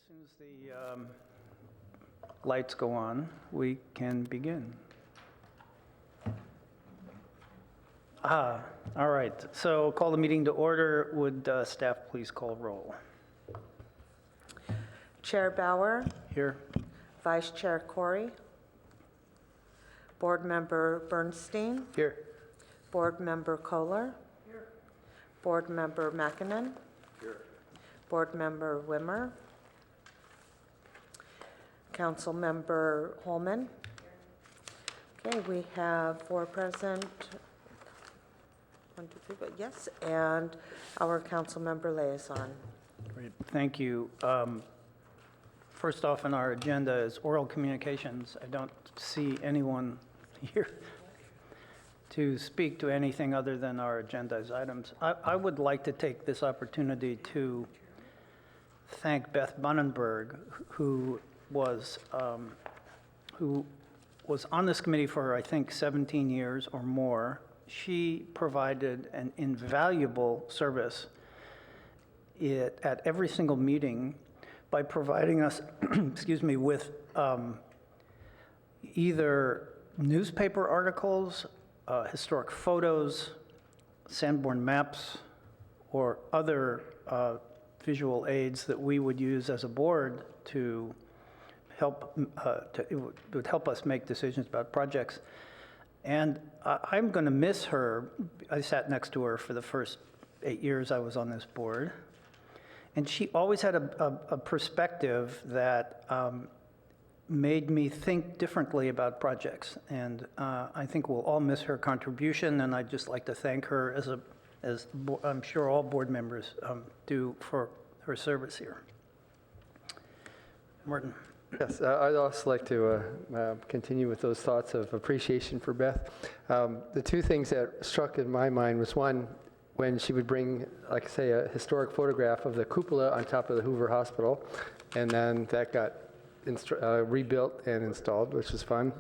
As soon as the lights go on, we can begin. All right. So call the meeting to order. Would staff please call roll? Chair Bauer, Here. Vice Chair Corey, Board Member Bernstein, Here. Board Member Kohler, here. Board Member McKinnon, here. Board Member Wimmer, Council Member Holman. Here. Okay, we have 4 present. 1, 2, 3, yes, and our Council Member Liaison. Great. Thank you. First off on our agenda is oral communications. I don't see anyone here to speak to anything other than our agenda's items. I would like to take this opportunity to thank Beth Bunnenberg, who was on this committee for, I think, 17 years or more. She provided an invaluable service at every single meeting by providing us, excuse me, with either newspaper articles, historic photos, Sanborn maps, or other visual aids that we would use as a board to help, it would help us make decisions about projects. And I'm going to miss her. I sat next to her for the first 8 years I was on this board. And she always had a perspective that made me think differently about projects. And I think we'll all miss her contribution, and I'd just like to thank her, as I'm sure all board members do, for her service here. Martin. Yes, I'd also like to continue with those thoughts of appreciation for Beth. The 2 things that struck in my mind was, one, when she would bring, like I say, a historic photograph of the cupola on top of the Hoover Hospital, and then that got rebuilt and installed, which was fun.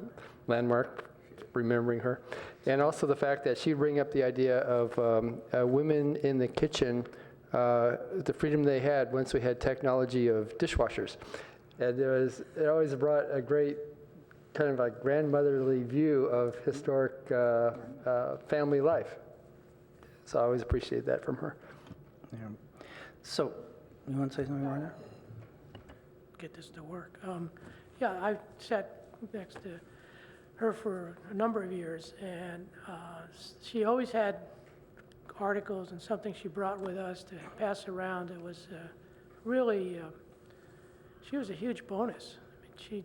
Landmark, remembering her. And also the fact that she'd bring up the idea of women in the kitchen, the freedom they had once we had technology of dishwashers. And it always brought a great kind of a grandmotherly view of historic family life. So I always appreciate that from her. Yeah. So, you want to say something more there? Get this to work. Yeah, I sat next to her for a number of years, and she always had articles and something she brought with us to pass around. It was really, she was a huge bonus. I mean, she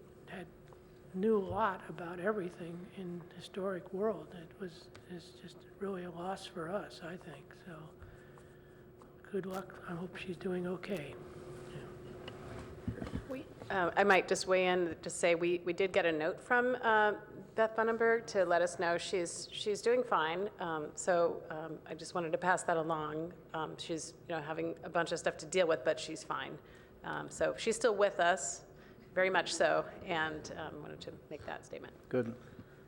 knew a lot about everything in the historic world. It's just really a loss for us, I think. So good luck. I hope she's doing okay. I might just weigh in to say we did get a note from Beth Bunnenberg to let us know she's doing fine. So I just wanted to pass that along. She's having a bunch of stuff to deal with, but she's fine. So she's still with us, very much so, and wanted to make that statement. Good.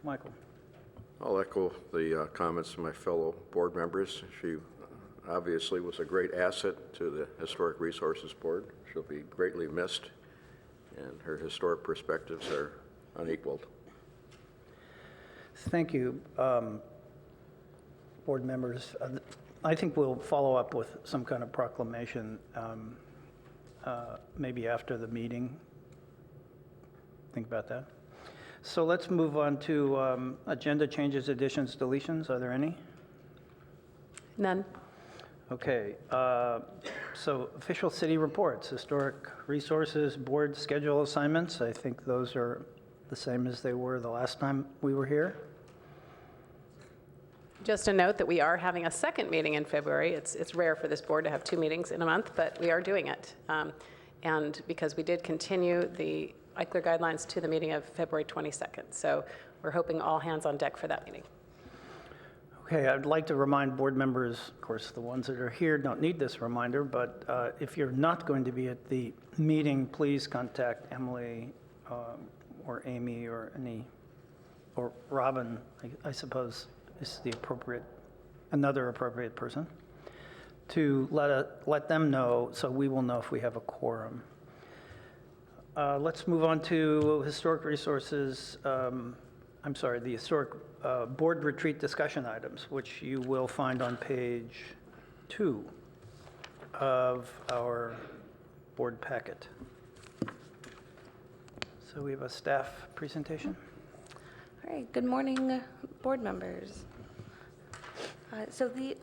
Michael. I'll echo the comments of my fellow board members. She obviously was a great asset to the Historic Resources Board. She'll be greatly missed, and her historic perspectives are unequaled. Thank you, board members. I think we'll follow up with some kind of proclamation maybe after the meeting. Think about that. So let's move on to agenda changes, additions, deletions. Are there any? None. Okay. So official city reports, historic resources, board schedule assignments. I think those are the same as they were the last time we were here. Just a note that we are having a second meeting in February. It's rare for this board to have 2 meetings in a month, but we are doing it. And because we did continue the Eichler guidelines to the meeting of February 22nd. So we're hoping all hands on deck for that meeting. Okay, I'd like to remind board members, of course, the ones that are here don't need this reminder, but if you're not going to be at the meeting, please contact Emily or Amy or Robin, I suppose is the another appropriate person, to let them know so we will know if we have a quorum. Let's move on to historic resources, the historic board retreat discussion items, which you will find on page 2 of our board packet. So we have a staff presentation. All right, good morning, board members.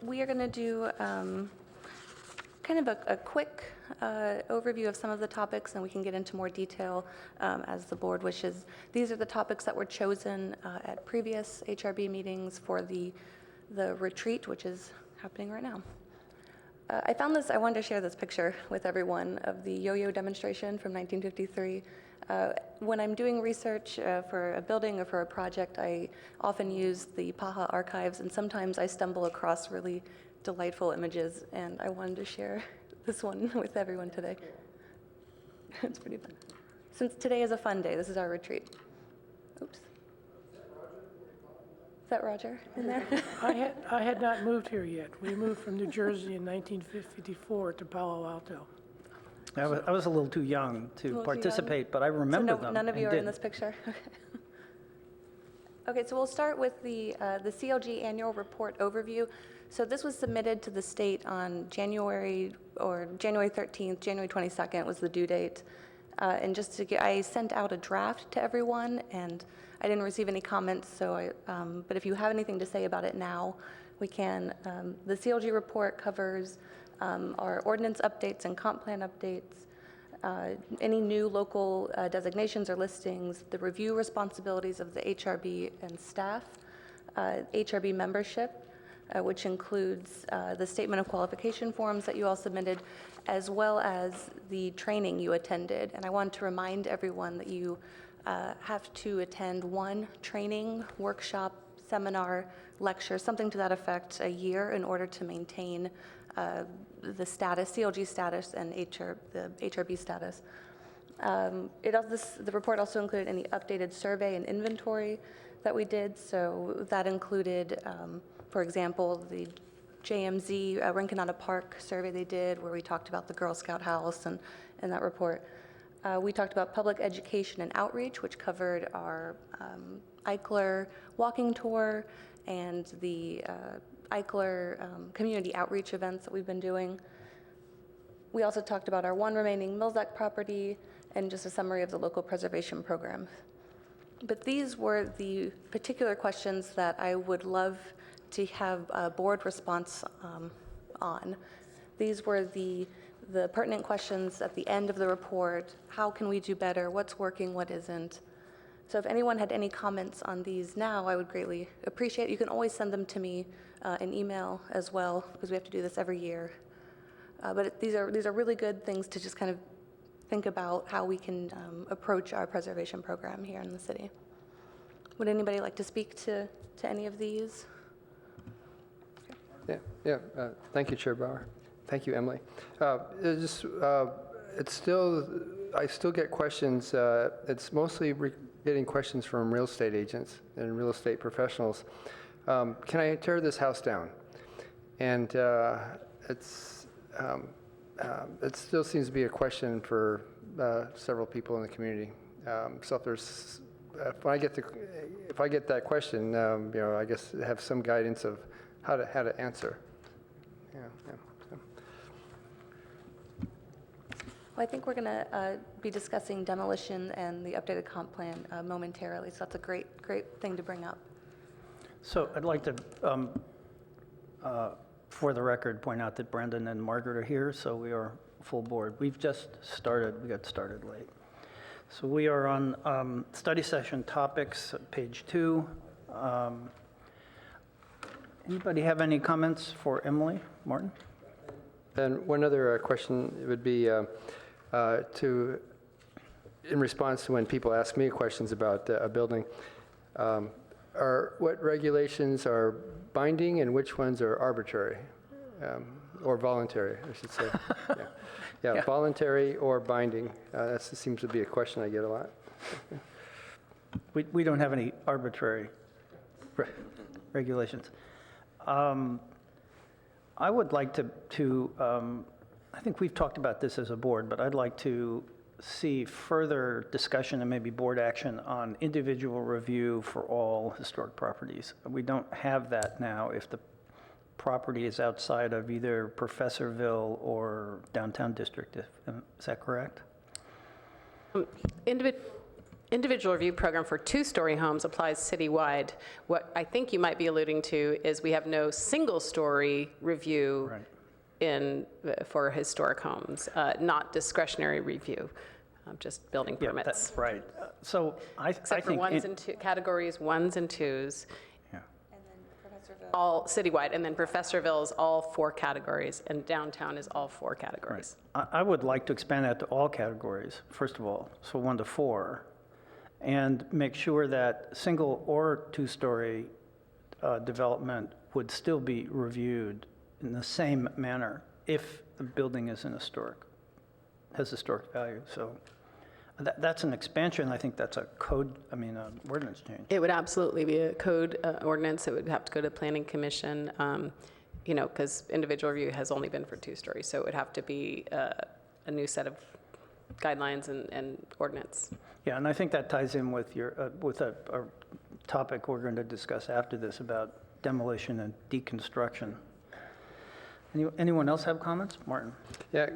We are going to do kind of a quick overview of some of the topics, and we can get into more detail as the board wishes. These are the topics that were chosen at previous HRB meetings for the retreat, which is happening right now. I wanted to share this picture with everyone of the yo-yo demonstration from 1953. When I'm doing research for a building or for a project, I often use the PAHA archives, and sometimes I stumble across really delightful images, and I wanted to share this one with everyone today. It's pretty fun. Since today is a fun day, this is our retreat. Oops. Is that Roger in there? I had not moved here yet. We moved from New Jersey in 1954 to Palo Alto. I was a little too young to participate, but I remember them. None of you and are in did. this picture? Okay, so we'll start with the CLG annual report overview. So this was submitted to the state on January 13th, January 22nd was the due date. And I sent out a draft to everyone, and I didn't receive any comments, but if you have anything to say about it now, we can. The CLG report covers our ordinance updates and comp plan updates, any new local designations or listings, the review responsibilities of the HRB and staff, HRB membership, which includes the statement of qualification forms that you all submitted, as well as the training you attended. And I want to remind everyone that you have to attend one training, workshop, seminar, lecture, something to that effect a year in order to maintain the status, CLG status, and the HRB status. The report also included any updated survey and inventory that we did. So that included, for example, the JMZ Rinconada Park survey they did, where we talked about the Girl Scout house and that report. We talked about public education and outreach, which covered our Eichler walking tour and the Eichler community outreach events that we've been doing. We also talked about our one remaining Milzak property and just a summary of the local preservation program. But these were the particular questions that I would love to have a board response on. These were the pertinent questions at the end of the report. How can we do better? What's working? What isn't? So if anyone had any comments on these now, I would greatly appreciate it. You can always send them to me in email as well, because we have to do this every year. But these are really good things to just kind of think about how we can approach our preservation program here in the city. Would anybody like to speak to any of these? Yeah. Thank you, Chair Bauer. Thank you, Emily. I still get questions. It's mostly getting questions from real estate agents and real estate professionals. Can I tear this house down? And it still seems to be a question for several people in the community. So if I get that question, I guess have some guidance of how to answer. Yeah. Well, I think we're going to be discussing demolition and the updated comp plan momentarily, so that's a great thing to bring up. So I'd like to, for the record, point out that Brendan and Margaret are here, so we are full board. We got started late. So we are on study session topics, page 2. Anybody have any comments for Emily? Martin? And one other question would be in response to when people ask me questions about a building, what regulations are binding and which ones are arbitrary or voluntary, I should say. Yeah, voluntary or binding. That seems to be a question I get a lot. We don't have any arbitrary regulations. I would like to I think we've talked about this as a board, but I'd like to see further discussion and maybe board action on individual review for all historic properties. We don't have that now if the property is outside of either Professorville or downtown district. Is that correct? Individual review program for two-story homes applies citywide. What I think you might be alluding to is we have no single-story review for historic homes, not discretionary review, just building Yeah, permits. that's right. So I Except for think. ones and two, categories 1s and 2s, Yeah. all citywide, and then Professorville is all 4 categories, and downtown is all 4 categories. I would like to expand that to all categories, first of all, so 1 to 4, and make sure that single or two-story development would still be reviewed in the same manner if the building is has historic value. So that's an expansion. I think that's a ordinance change. It would absolutely be a code ordinance. It would have to go to Planning Commission, because individual review has only been for 2 stories. So it would have to be a new set of guidelines and ordinance. Yeah, and I think that ties in with with a topic we're going to discuss after this about demolition and deconstruction. Anyone else have comments? Martin? Yeah,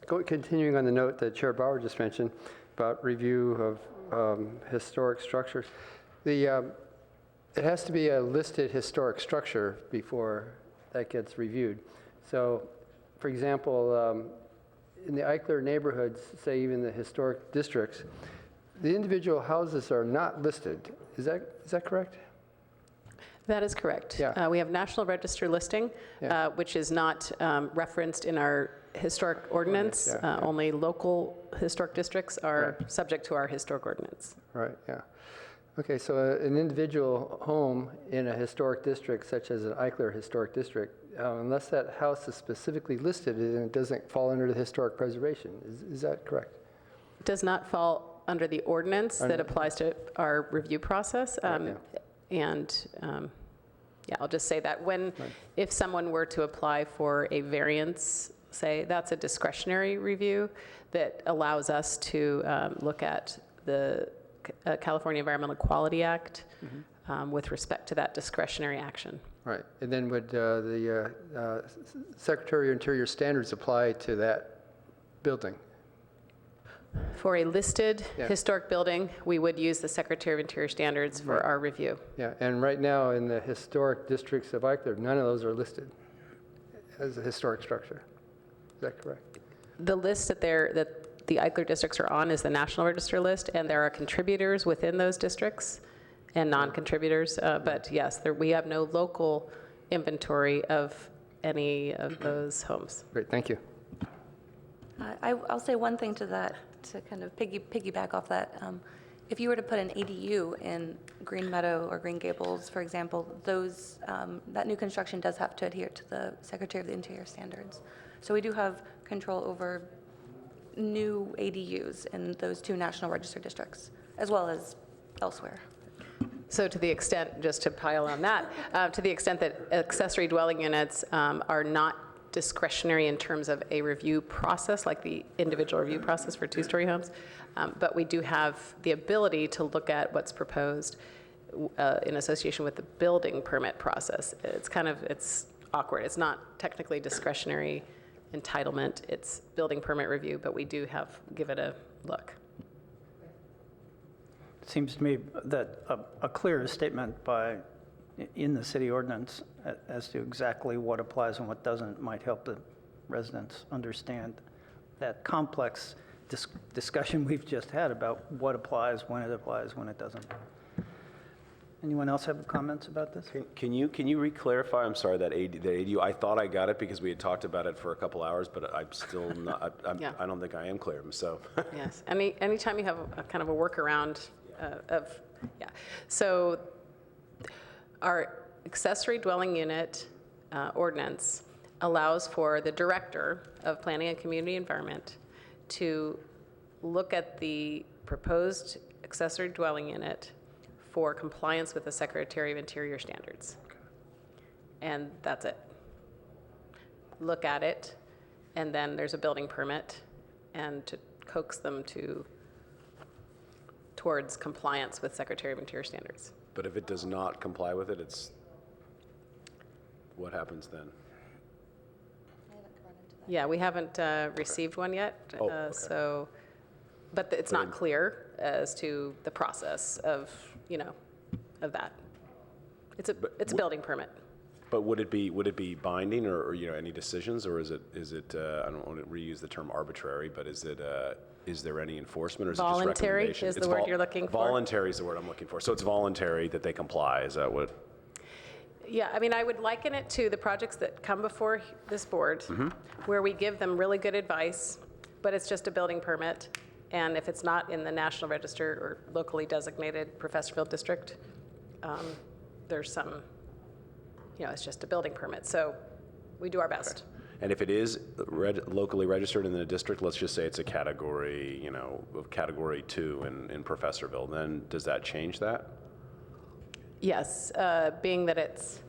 continuing on the note that Chair Bauer just mentioned about review of historic structures, it has to be a listed historic structure before that gets reviewed. So, for example, in the Eichler neighborhoods, say even the historic districts, the individual houses are not listed. Is that correct? That is correct. Yeah. We have National Register listing, Yeah. which is not referenced in our historic ordinance. Yeah. Only local historic districts are subject to our historic ordinance. Right, yeah. Okay, so an individual home in a historic district, such as an Eichler historic district, unless that house is specifically listed, it doesn't fall under the historic preservation. Is that correct? Does not fall under the ordinance that applies to our review process. And I'll just say that if someone were to apply for a variance, say that's a discretionary review that allows us to look at the California Environmental Quality Act with respect to that discretionary action. Right, and then would the Secretary of Interior standards apply to that building? For a listed historic building, we would use the Secretary of Interior standards for our review. Yeah, and right now in the historic districts of Eichler, none of those are listed as a historic structure. Is that correct? The list that the Eichler districts are on is the National Register list, and there are contributors within those districts and non-contributors. But yes, we have no local inventory of any of those homes. Great, thank you. I'll say one thing to that, to kind of piggyback off that. If you were to put an ADU in Green Meadow or Green Gables, for example, that new construction does have to adhere to the Secretary of the Interior standards. So we do have control over new ADUs in those 2 National Register districts, as well as elsewhere. So to the extent, just to pile on that, to the extent that accessory dwelling units are not discretionary in terms of a review process, like the individual review process for 2-story homes, but we do have the ability to look at what's proposed in association with the building permit process. It's awkward. It's not technically discretionary entitlement. It's building permit review, but we do give it a look. It seems to me that a clear statement in the city ordinance as to exactly what applies and what doesn't might help the residents understand that complex discussion we've just had about what applies, when it doesn't. Anyone else have comments about this? Can you re-clarify? I'm sorry, the ADU. I thought I got it because we had talked about it for a couple hours, but I'm still not. Yeah. I don't think I am clear. So. Yes. Anytime you have a kind of a workaround So our accessory dwelling unit ordinance allows for the Director of Planning and Community Environment to look at the proposed accessory dwelling unit for compliance with the Secretary of Interior standards. And that's it. Look at it, and then there's a building permit, and to coax them towards compliance with Secretary of Interior standards. But if it does not comply with it, what happens then? Yeah, we haven't received one yet. Oh, okay. So, but it's not clear as to the process of that. It's a building permit. But would it be binding or any decisions, or is it I don't want to reuse the term arbitrary, but is there any enforcement, or is Voluntary it just recommendation? is the word you're looking for? Voluntary is the word I'm looking for. So it's voluntary that they comply. Is that what? Yeah, I mean, I would liken it to the projects that come before this board, where we give them really good advice, but it's just a building permit. And if it's not in the National Register or locally designated Professorville District, there's some, it's just a building permit. So we do our best. Okay. And if it is locally registered in the district, let's just say it's a category, category 2 in Professorville, then does that change that? Yes, being that it's,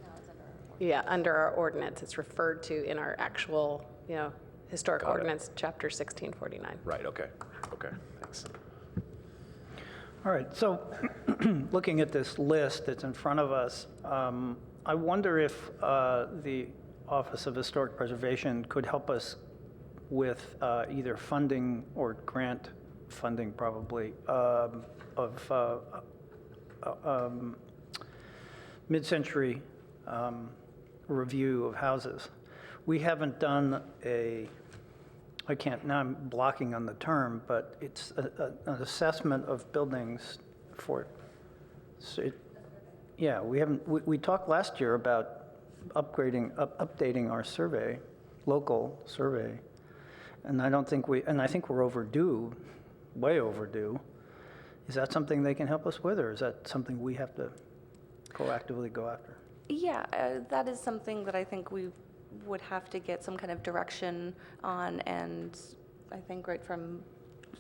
under our ordinance, it's referred to in our actual, historic ordinance, chapter 1649. Right, okay, thanks. All right, so looking at this list that's in front of us, I wonder if the Office of Historic Preservation could help us with either funding or grant funding, probably, of mid-century review of houses. We haven't done now I'm blocking on the term, but it's an assessment of buildings for, we talked last year about updating our survey, local survey, and I think we're overdue, way overdue. Is that something they can help us with, or is that something we have to proactively go after? Yeah, that is something that I think we would have to get some kind of direction on, and I think right from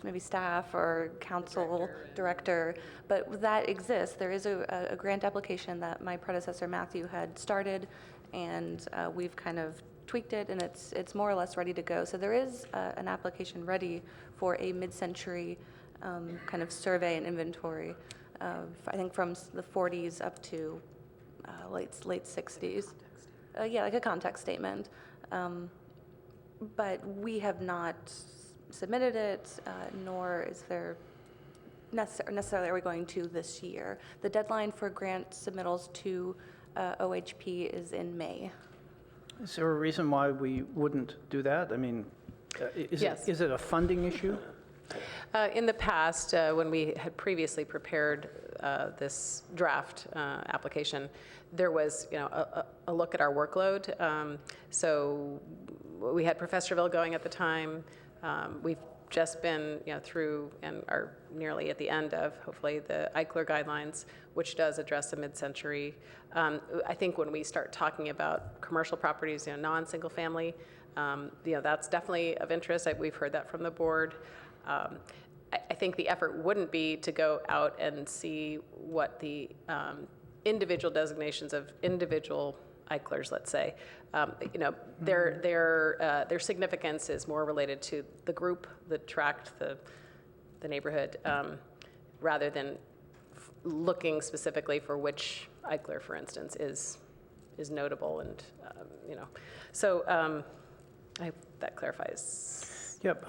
maybe staff or council director, but that exists. There is a grant application that my predecessor Matthew had started, and we've kind of tweaked it, and it's more or less ready to go. So there is an application ready for a mid-century kind of survey and inventory of, I think, from the 40s up to late 60s. Like a context statement. But we have not submitted it, nor is there necessarily are we going to this year. The deadline for grant submittals to OHP is in May. Is there a reason why we wouldn't do that? I mean, Yes. Is it a funding issue? In the past, when we had previously prepared this draft application, there was, a look at our workload. So we had Professorville going at the time. We've just been, through and are nearly at the end of, hopefully, the Eichler guidelines, which does address the mid-century. I think when we start talking about commercial properties, non-single family, that's definitely of interest. We've heard that from the board. I think the effort wouldn't be to go out and see what the individual designations of individual Eichlers, let's say, their significance is more related to the group, the tract, the neighborhood, rather than looking specifically for which Eichler, for instance, is notable, and so I hope that clarifies. Yep,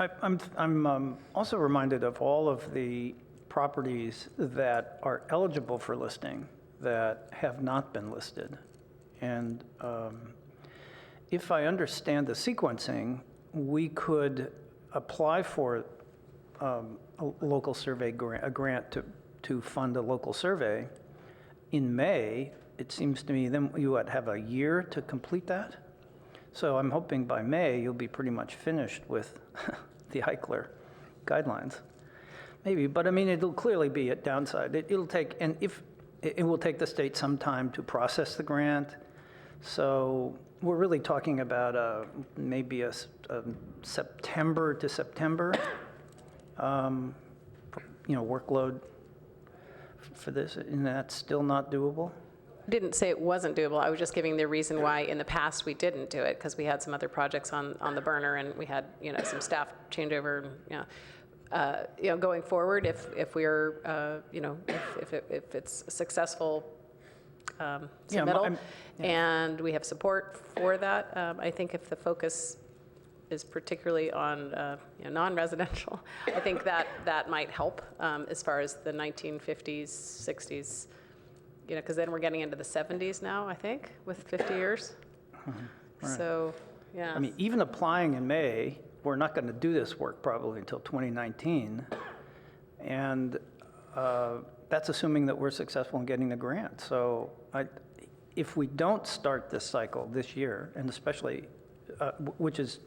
I'm also reminded of all of the properties that are eligible for listing that have not been listed. And if I understand the sequencing, we could apply for a local survey grant, a grant to fund a local survey in May. It seems to me then you would have a year to complete that. So I'm hoping by May you'll be pretty much finished with the Eichler guidelines. Maybe, but I mean, it'll clearly be a downside. It'll take, and if it will take the state some time to process the grant. So we're really talking about maybe a September to September, workload for this, and that's still not doable? Didn't say it wasn't doable. I was just giving the reason why in the past we didn't do it, because we had some other projects on the burner, and we had some staff changeover. going forward, if we're, if it's a successful Yeah, submittal, and we have support for that. I think if the focus is particularly on non-residential, I think that might help as far as the 1950s, 60s, because then we're getting into the 70s now, I think, with 50 years. Right. So, yeah. I mean, even applying in May, we're not going to do this work probably until 2019. And that's assuming that we're successful in getting the grant. So if we don't start this cycle this year, and especially, which is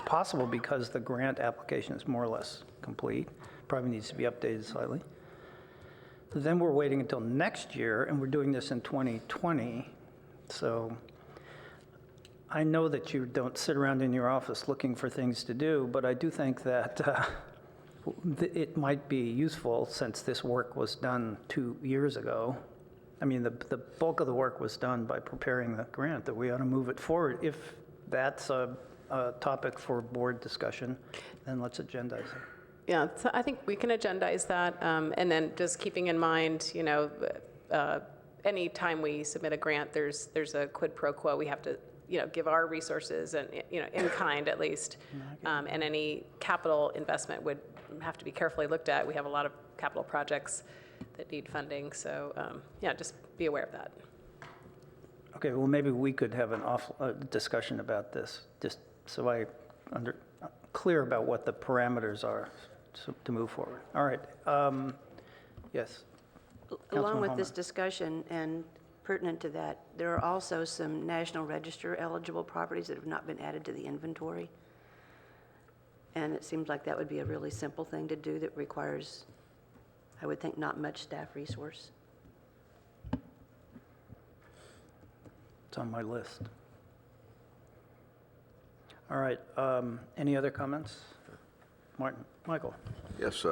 possible because the grant application is more or less complete, probably needs to be updated slightly, then we're waiting until next year, and we're doing this in 2020. So I know that you don't sit around in your office looking for things to do, but I do think that it might be useful, since this work was done 2 years ago. I mean, the bulk of the work was done by preparing the grant, that we ought to move it forward. If that's a topic for board discussion, then let's agendize it. Yeah, so I think we can agendize that, and then just keeping in mind, any time we submit a grant, there's a quid pro quo. We have to, give our resources and, in kind at least, and any capital investment would have to be carefully looked at. We have a lot of capital projects that need funding, so just be aware of that. Okay, well, maybe we could have a discussion about this, just so clear about what the parameters are to move forward. All right. Yes. Along with Councilman this Holman. discussion and pertinent to that, there are also some National Register eligible properties that have not been added to the inventory. And it seems like that would be a really simple thing to do that requires, I would think, not much staff resource. It's on my list. All right. Any other comments? Michael? Yes,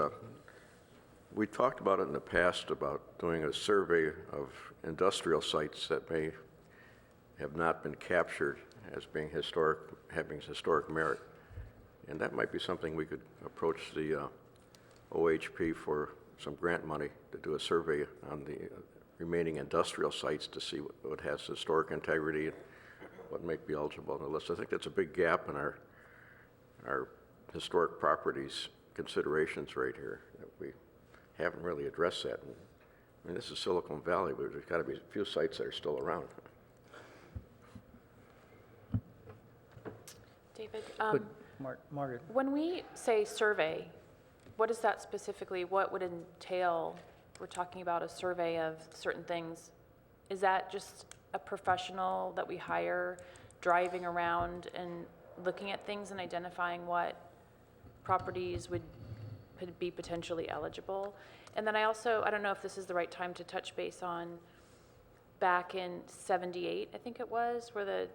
we talked about it in the past about doing a survey of industrial sites that may have not been captured as being having historic merit. And that might be something we could approach the OHP for some grant money to do a survey on the remaining industrial sites to see what has historic integrity and what might be eligible on the list. I think that's a big gap in our historic properties considerations right here. That we haven't really addressed that. And, I mean, this is Silicon Valley, but there's got to be a few sites that are still around. David, Good. Margaret? when we say survey, what is that specifically? What would entail? We're talking about a survey of certain things. Is that just a professional that we hire driving around and looking at things and identifying what properties would be potentially eligible? And then I don't know if this is the right time to touch base on back in 78, I think it was, where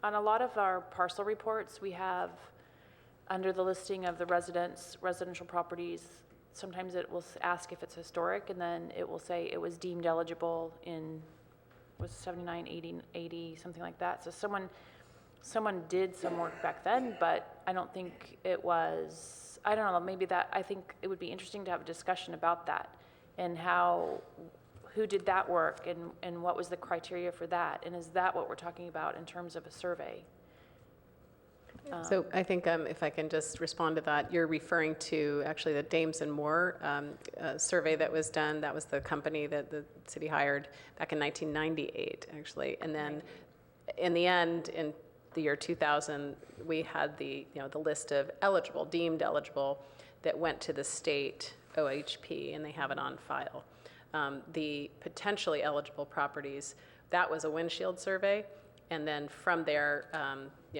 on a lot of our parcel reports, we have under the listing of the residential properties, sometimes it will ask if it's historic, and then it will say it was deemed eligible in, was 79, 80, something like that. So someone did some work back then, but I don't think it was, I don't know, maybe that, I think it would be interesting to have a discussion about that and who did that work and what was the criteria for that? And is that what we're talking about in terms of a survey? So I think if I can just respond to that, you're referring to actually the Dames and Moore survey that was done. That was the company that the city hired back in 1998, actually. And then in the end, in the year 2000, we had the list of deemed eligible that went to the state OHP, and they have it on file. The potentially eligible properties, that was a windshield survey. And then from there,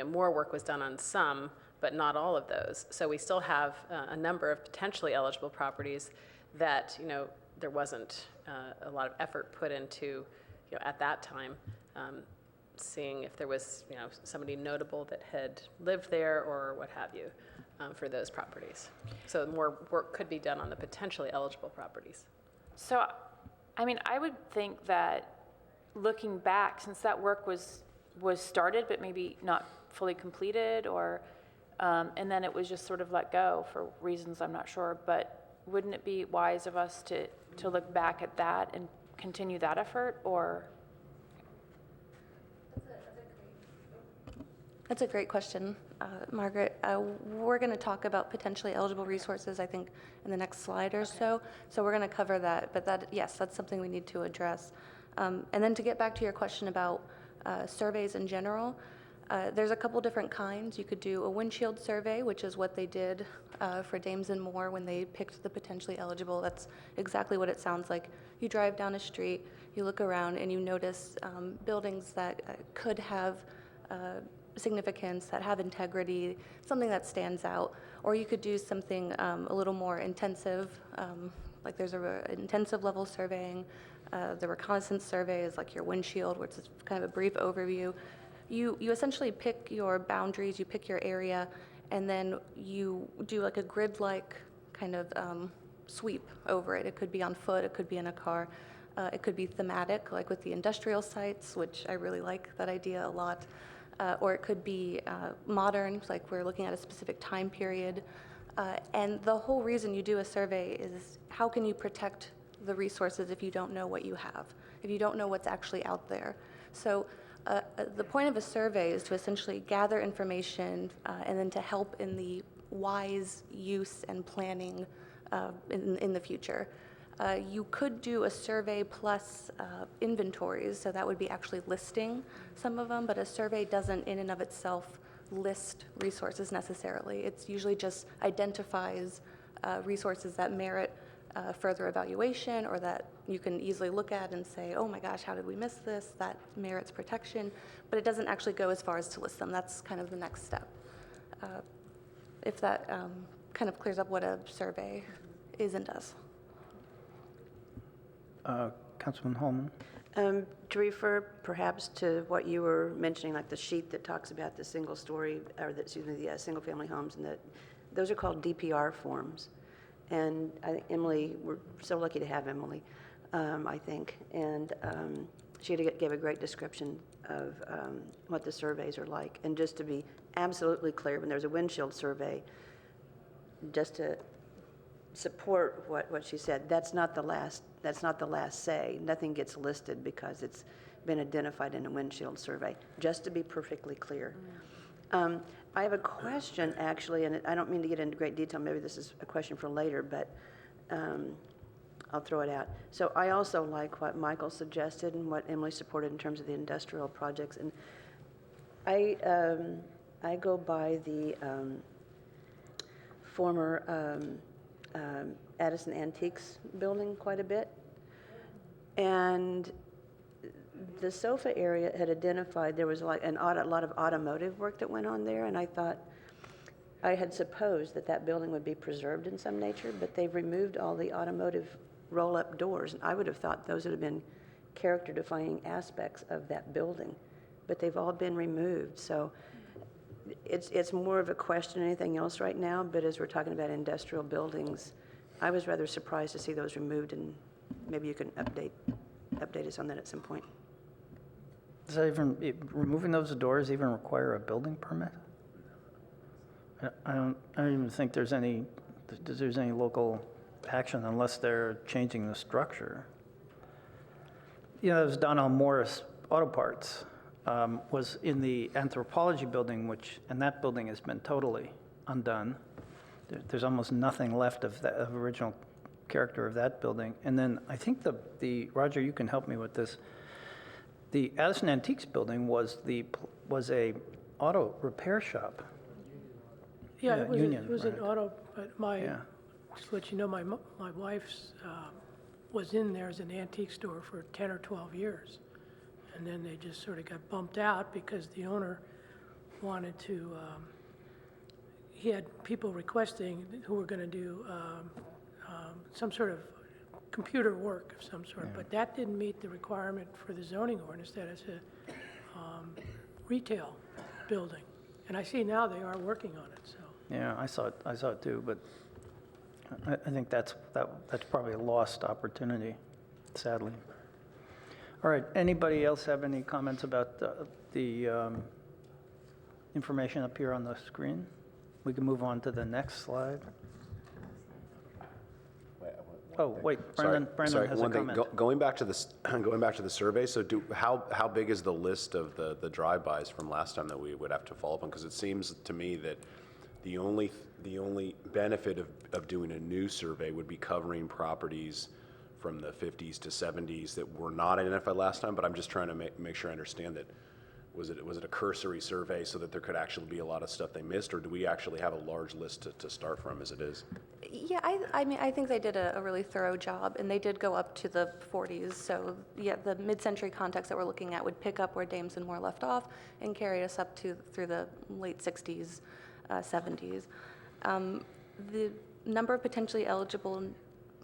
more work was done on some, but not all of those. So we still have a number of potentially eligible properties that, there wasn't a lot of effort put into, at that time, seeing if there was, somebody notable that had lived there or what have you for those properties. So more work could be done on the potentially eligible properties. So, I mean, I would think that looking back, since that work was started but maybe not fully completed, or And then it was just sort of let go for reasons I'm not sure. But wouldn't it be wise of us to look back at that and continue that effort, or? That's a great question, Margaret. We're going to talk about potentially eligible resources, I think, in the next slide or so. So we're going to cover that. But that, yes, that's something we need to address. And then to get back to your question about surveys in general, there's a couple different kinds. You could do a windshield survey, which is what they did for Dames and Moore when they picked the potentially eligible. That's exactly what it sounds like. You drive down a street, you look around, and you notice buildings that could have significance, that have integrity, something that stands out. Or you could do something a little more intensive, like there's an intensive level surveying. The reconnaissance survey is like your windshield, which is kind of a brief overview. You essentially pick your boundaries, you pick your area, and then you do like a grid-like kind of sweep over it. It could be on foot, it could be in a car, it could be thematic, like with the industrial sites, which I really like that idea a lot. Or it could be modern, like we're looking at a specific time period. And the whole reason you do a survey is how can you protect the resources if you don't know what you have, if you don't know what's actually out there. So the point of a survey is to essentially gather information and then to help in the wise use and planning in the future. You could do a survey plus inventories, so that would be actually listing some of them, but a survey doesn't in and of itself list resources necessarily. It's usually just identifies resources that merit further evaluation or that you can easily look at and say, oh my gosh, how did we miss this? That merits protection, but it doesn't actually go as far as to list them. That's kind of the next step. If that kind of clears up what a survey is and does. Councilman Holman? To refer perhaps to what you were mentioning, like the sheet that talks about the single story, or the single family homes, and those are called DPR forms. And I think Emily, we're so lucky to have Emily, I think. And she gave a great description of what the surveys are like. And just to be absolutely clear, when there's a windshield survey, just to support what she said, that's not the last say. Nothing gets listed because it's been identified in a windshield survey, just to be perfectly clear. I have a question, actually, and I don't mean to get into great detail. Maybe this is a question for later, but I'll throw it out. So I also like what Michael suggested and what Emily supported in terms of the industrial projects. And I go by the former Addison Antiques building quite a bit. And the sofa area had identified there was like a lot of automotive work that went on there, and I had supposed that building would be preserved in some nature, but they've removed all the automotive roll-up doors, and I would have thought those would have been character-defining aspects of that building, but they've all been removed. So it's more of a question than anything else right now, but as we're talking about industrial buildings, I was rather surprised to see those removed, and maybe you can update us on that at some point. Does that removing those doors even require a building permit? I don't even think there's any local action unless they're changing the structure. You know, there's Donnell Morris Auto Parts was in the anthropology building, and that building has been totally undone. There's almost nothing left of the original character of that building. And then I think the Roger, you can help me with this. The Addison Antiques building was a auto repair shop. Yeah, Yeah, it was, Union, it was an right. auto, but just to let you know, my wife's was in there as an antique store for 10 or 12 years. And then they just sort of got bumped out because the owner wanted to, he had people requesting who were going to do some sort of computer work of some sort, but that didn't meet the requirement for the zoning ordinance that it's a retail building. And I see now they are working on it, so. Yeah, I saw it too, but I think that's probably a lost opportunity, sadly. All right, anybody else have any comments about the information up here on the screen? We can move on to the next slide. Oh, wait, Brandon has a one thing. comment. Going back to this, going back to the survey, so how big is the list of the drive-bys from last time that we would have to follow up on? Because it seems to me that the only benefit of doing a new survey would be covering properties from the 50s to 70s that were not identified last time, but I'm just trying to make sure I understand that. Was it a cursory survey so that there could actually be a lot of stuff they missed, or do we actually have a large list to start from as it is? Yeah, I mean, I think they did a really thorough job, and they did go up to the 40s. So, yeah, the mid-century context that we're looking at would pick up where Dames and Moore left off and carry us up through the late 60s, 70s. The number of potentially eligible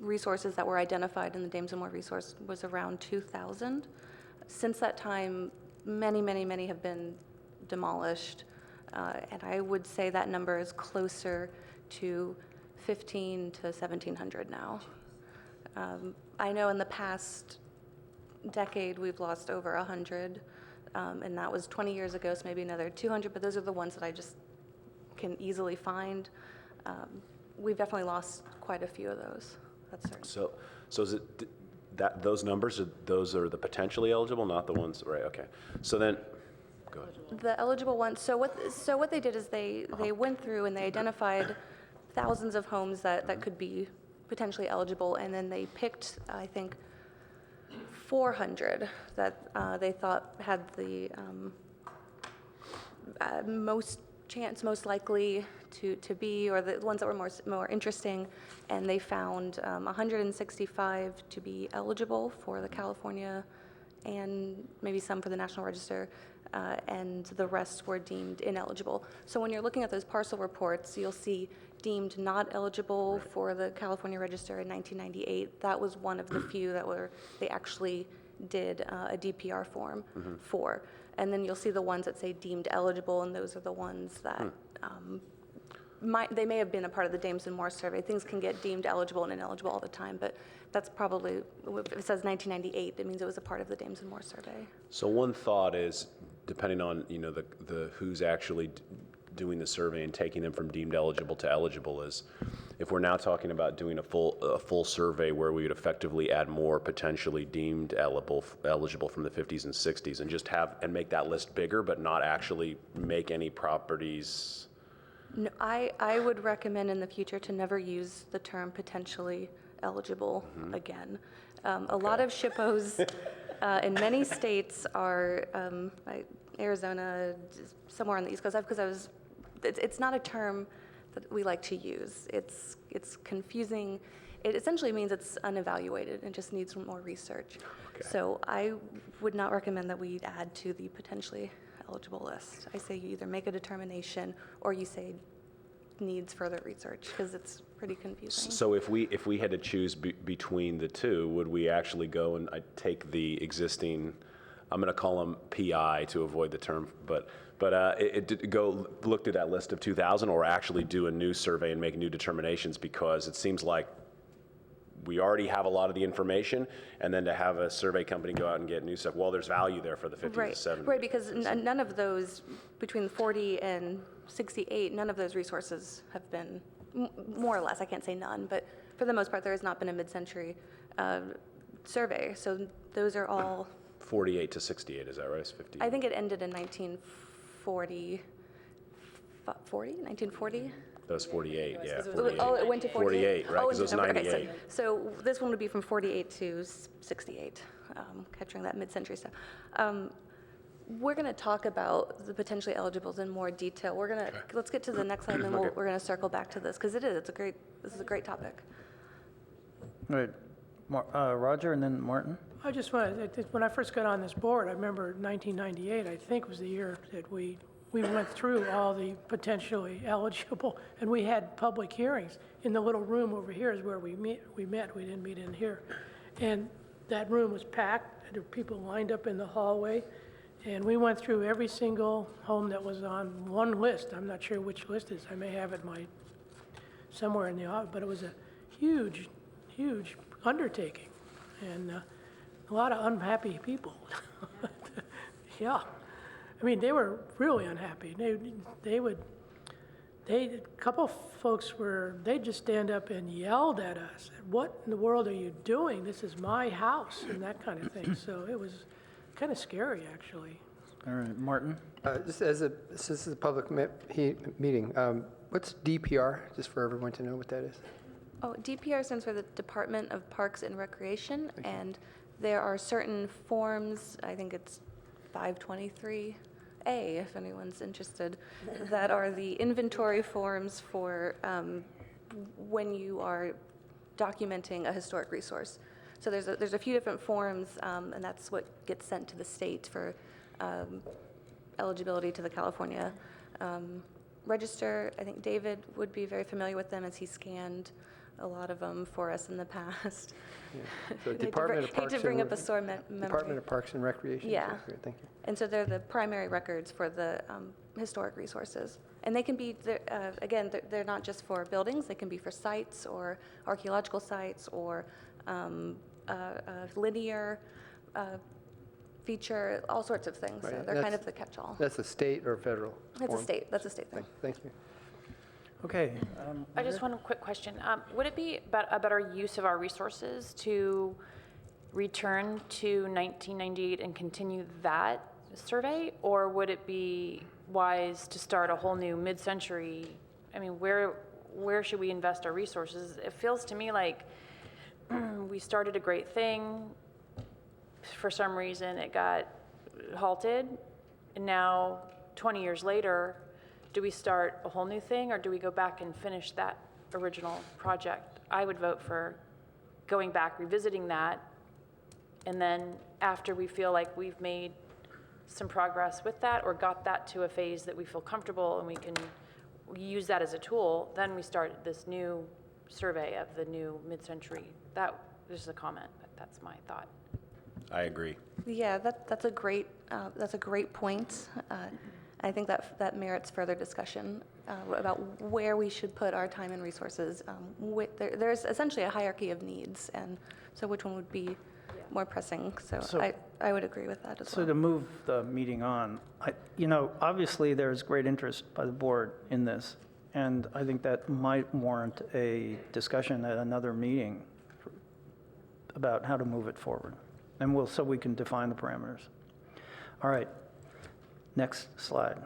resources that were identified in the Dames and Moore resource was around 2,000. Since that time, many have been demolished, and I would say that number is closer to 15 to 1,700 now. I know in the past decade we've lost over 100, and that was 20 years ago, so maybe another 200, but those are the ones that I just can easily find. We've definitely lost quite a few of those, that's certain. So is it that those numbers, those are the potentially eligible, not the ones, right, okay. So then, go ahead. The eligible ones, so what they did is they went through and they identified thousands of homes that could be potentially eligible, and then they picked, I think, 400 that they thought had the most chance, most likely to be, or the ones that were more interesting, and they found 165 to be eligible for the California and maybe some for the National Register, and the rest were deemed ineligible. So when you're looking at those parcel reports, you'll see deemed not eligible for the California Register in 1998. That was one of the few that they actually did a DPR form for. And then you'll see the ones that say deemed eligible, and those are the ones that they may have been a part of the Dames and Moore survey. Things can get deemed eligible and ineligible all the time, but that's probably, if it says 1998, it means it was a part of the Dames and Moore survey. So one thought is, depending on, the who's actually doing the survey and taking them from deemed eligible to eligible, is if we're now talking about doing a full survey where we would effectively add more potentially deemed eligible from the 50s and 60s, and just make that list bigger, but not actually make any properties. No, I would recommend in the future to never use the term potentially eligible again. A lot of SHPOs in many states are, Arizona, somewhere on the East Coast, because it's not a term that we like to use. It's confusing. It essentially means it's unevaluated and just needs more research. Okay. So I would not recommend that we add to the potentially eligible list. I say you either make a determination or you say needs further research, because it's pretty confusing. So if we had to choose between the two, would we actually go and take the existing, I'm going to call them PI to avoid the term, but look through that list of 2,000, or actually do a new survey and make new determinations? Because it seems like we already have a lot of the information, and then to have a survey company go out and get new stuff, well, there's value there for the 50s to 70s. Right, because none of those, between 40 and 68, none of those resources have been, more or less, I can't say none, but for the most part, there has not been a mid-century survey. So those are all 48 to 68, is that right? It's 50. I think it ended in 1940. 1940? That was 48, yeah. 48. Oh, it went to 48? 48, right, because it was 98. Okay, so this one would be from 48 to 68, capturing that mid-century stuff. We're going to talk about the potentially eligibles in more detail. Let's get to the next slide, and then we're going to circle back to this, because this is a great topic. All right, Roger and then Martin. I just want to, when I first got on this board, I remember 1998, I think was the year that we went through all the potentially eligible, and we had public hearings. In the little room over here is where we met. We didn't meet in here. And that room was packed. There were people lined up in the hallway. And we went through every single home that was on one list. I'm not sure which list it is. I may have it somewhere in the office, but it was a huge, huge undertaking. And a lot of unhappy people. Yeah. I mean, they were really unhappy. a couple folks they just stand up and yelled at us. What in the world are you doing? This is my house, and that kind of thing. So it was kind of scary, actually. All right, Martin? Just this is a public meeting, what's DPR, just for everyone to know what that is? Oh, DPR stands for the Department of Parks and Recreation, and there are certain forms, I think it's 523A, if anyone's interested, that are the inventory forms for when you are documenting a historic resource. So there's a few different forms, and that's what gets sent to the state for eligibility to the California Register. I think David would be very familiar with them as he scanned a lot of them for us in the past. Yeah. So Department of Parks Hate to bring and up a sore memory. Department of Parks and Recreation. Yeah. Okay, great, thank you. And so they're the primary records for the historic resources. And they can be, again, they're not just for buildings, they can be for sites or archaeological sites or linear feature, all sorts of things. Right, So and they're kind that's- of the catch-all. That's a state or federal? That's a form? state, that's a state thing. Thank you. Okay. I just want a quick question. Would it be a better use of our resources to return to 1998 and continue that survey? Or would it be wise to start a whole new mid-century? I mean, where should we invest our resources? It feels to me like we started a great thing. For some reason, it got halted. And now, 20 years later, do we start a whole new thing, or do we go back and finish that original project? I would vote for going back, revisiting that, and then after we feel like we've made some progress with that or got that to a phase that we feel comfortable and we can use that as a tool, then we start this new survey of the new mid-century. That is a comment, but that's my thought. I agree. Yeah, that's a great point. I think that merits further discussion about where we should put our time and resources. There's essentially a hierarchy of needs, and so which one would be more pressing? So I would agree with that as So well. to move the meeting on, obviously there's great interest by the board in this, and I think that might warrant a discussion at another meeting about how to move it forward. And so we can define the parameters. All right, next slide.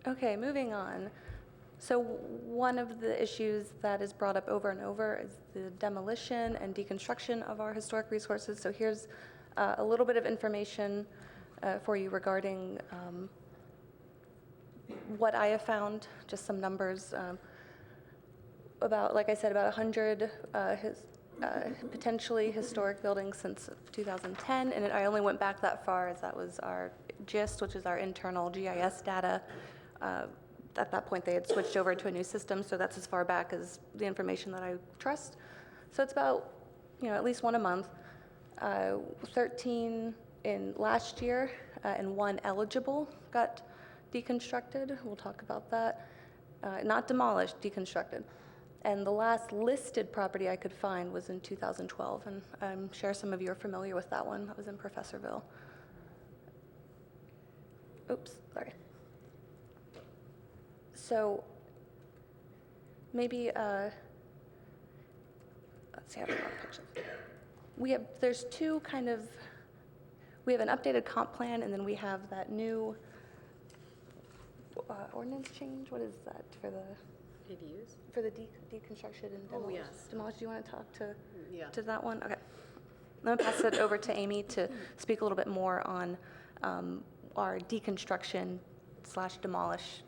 Okay, moving on. So one of the issues that is brought up over and over is the demolition and deconstruction of our historic resources. So here's a little bit of information for you regarding what I have found, just some numbers. About, like I said, about 100 potentially historic buildings since 2010, and I only went back that far as that was our GIST, which is our internal GIS data. At that point, they had switched over to a new system, so that's as far back as the information that I trust. So it's about, at least one a month. 13 in last year, and 1 eligible got deconstructed. We'll talk about that. Not demolished, deconstructed. And the last listed property I could find was in 2012, and I'm sure some of you are familiar with that one. That was in Professorville. Oops, sorry. So maybe, let's see, I have more pictures. There's two kind of, we have an updated comp plan, and then we have that new ordinance change. What is that for the? ADUs? For the deconstruction and demolition. yes. Demolish, do you want to talk Yeah. to that one? Okay. I'm going to pass it over to Amy to speak a little bit more on our deconstruction / demolish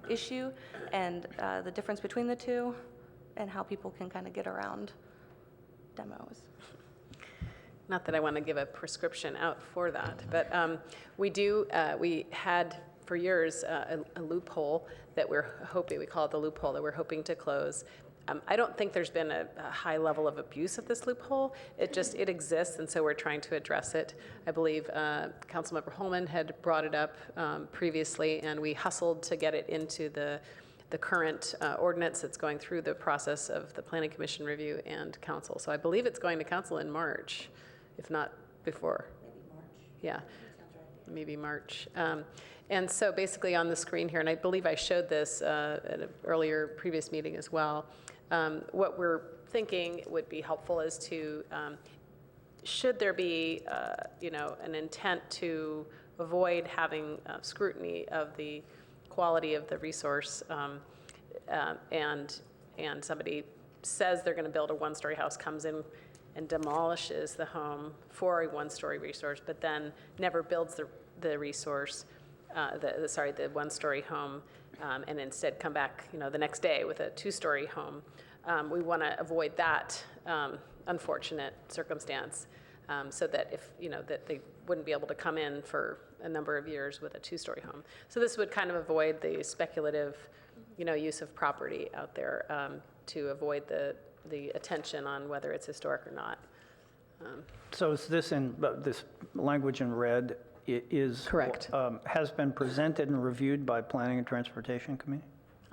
issue and the difference between the two and how people can kind of get around demos. Not that I want to give a prescription out for that, but we had for years a loophole that we're hoping, we call it the loophole, that we're hoping to close. I don't think there's been a high level of abuse of this loophole. It exists, and so we're trying to address it. I believe Councilmember Holman had brought it up previously, and we hustled to get it into the current ordinance that's going through the process of the Planning Commission review and council. So I believe it's going to council in March, if not before. Maybe March. Yeah. maybe March. And so basically on the screen here, and I believe I showed this at an earlier previous meeting as well, what we're thinking would be helpful is to, should there be, an intent to avoid having scrutiny of the quality of the resource, and somebody says they're going to build a one-story house, comes in and demolishes the home for a one-story resource, but then never builds the resource, the one-story home, and instead come back, the next day with a two-story home. We want to avoid that unfortunate circumstance, so that that they wouldn't be able to come in for a number of years with a two-story home. So this would kind of avoid the speculative, use of property out there, to avoid the attention on whether it's historic or not. So is this this language in red is... Correct. Has been presented and reviewed by Planning and Transportation Committee?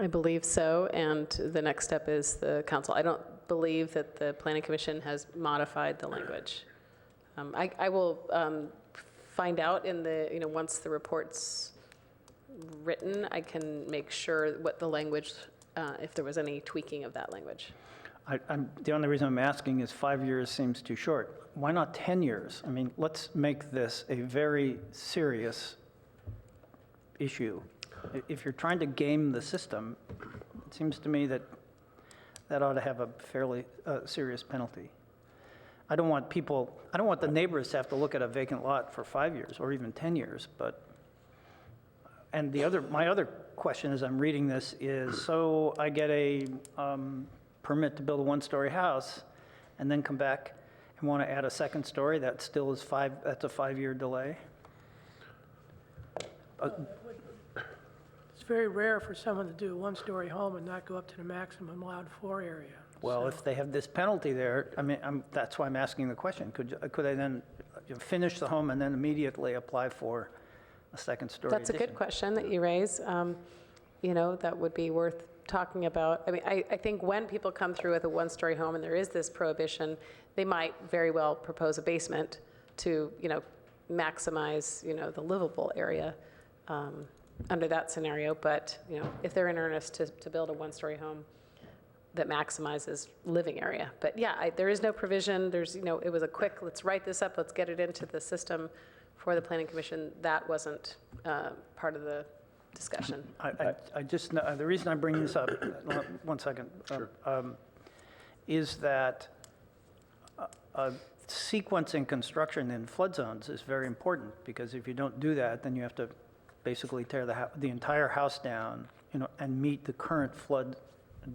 I believe so, and the next step is the council. I don't believe that the Planning Commission has modified the language. I will find out in the, once the report's written, I can make sure what the language, if there was any tweaking of that language. The only reason I'm asking is 5 years seems too short. Why not 10 years? I mean, let's make this a very serious issue. If you're trying to game the system, it seems to me that that ought to have a fairly serious penalty. I don't want the neighbors to have to look at a vacant lot for 5 years or even 10 years, and my other question as I'm reading this is, so I get a permit to build a one-story house and then come back and want to add a second story, that still is that's a 5-year delay? It's very rare for someone to do a one-story home and not go up to the maximum allowed floor area. Well, if they have this penalty there, I mean, that's why I'm asking the question. Could I then finish the home and then immediately apply for a second story That's a addition? good question that you raise. That would be worth talking about. I mean, I think when people come through with a one-story home and there is this prohibition, they might very well propose a basement to, maximize, the livable area under that scenario. But, if they're in earnest to build a one-story home that maximizes living area. But yeah, there is no provision. There's, it was a quick, let's write this up, let's get it into the system for the Planning Commission. That wasn't part of the discussion. I just, the reason I bring this up, 1 second, is that sequencing construction in flood zones is very important, because if you don't do that, then you have to basically tear the entire house down, and meet the current flood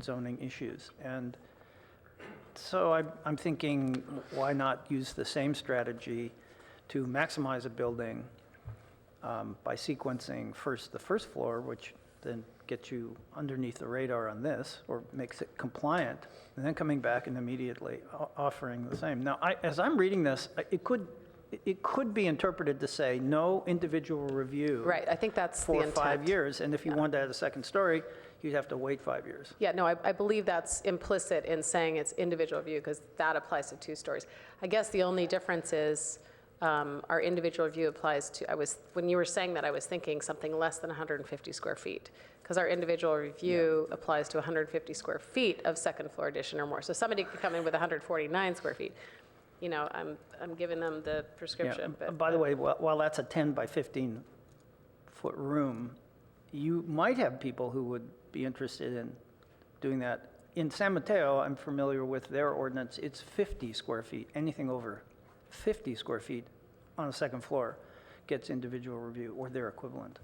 zoning issues. And so I'm thinking, why not use the same strategy to maximize a building by sequencing first the first floor, which then gets you underneath the radar on this, or makes it compliant, and then coming back and immediately offering the same. Now, as I'm reading this, it could be interpreted to say no individual review. Right, I think that's the for intent. 5 years, and if you wanted to add a second story, you'd have to wait 5 years. Yeah, no, I believe that's implicit in saying it's individual review, because that applies to 2 stories. I guess the only difference is our individual review applies to, when you were saying that, I was thinking something less than 150 square feet, because our individual review applies to 150 square feet of second floor addition or more. So somebody could come in with 149 square feet. I'm giving them the prescription. Yeah. But By the way, while that's a 10 by 15 foot room, you might have people who would be interested in doing that. In San Mateo, I'm familiar with their ordinance, it's 50 square feet. Anything over 50 square feet on a second floor gets individual review, or their equivalent.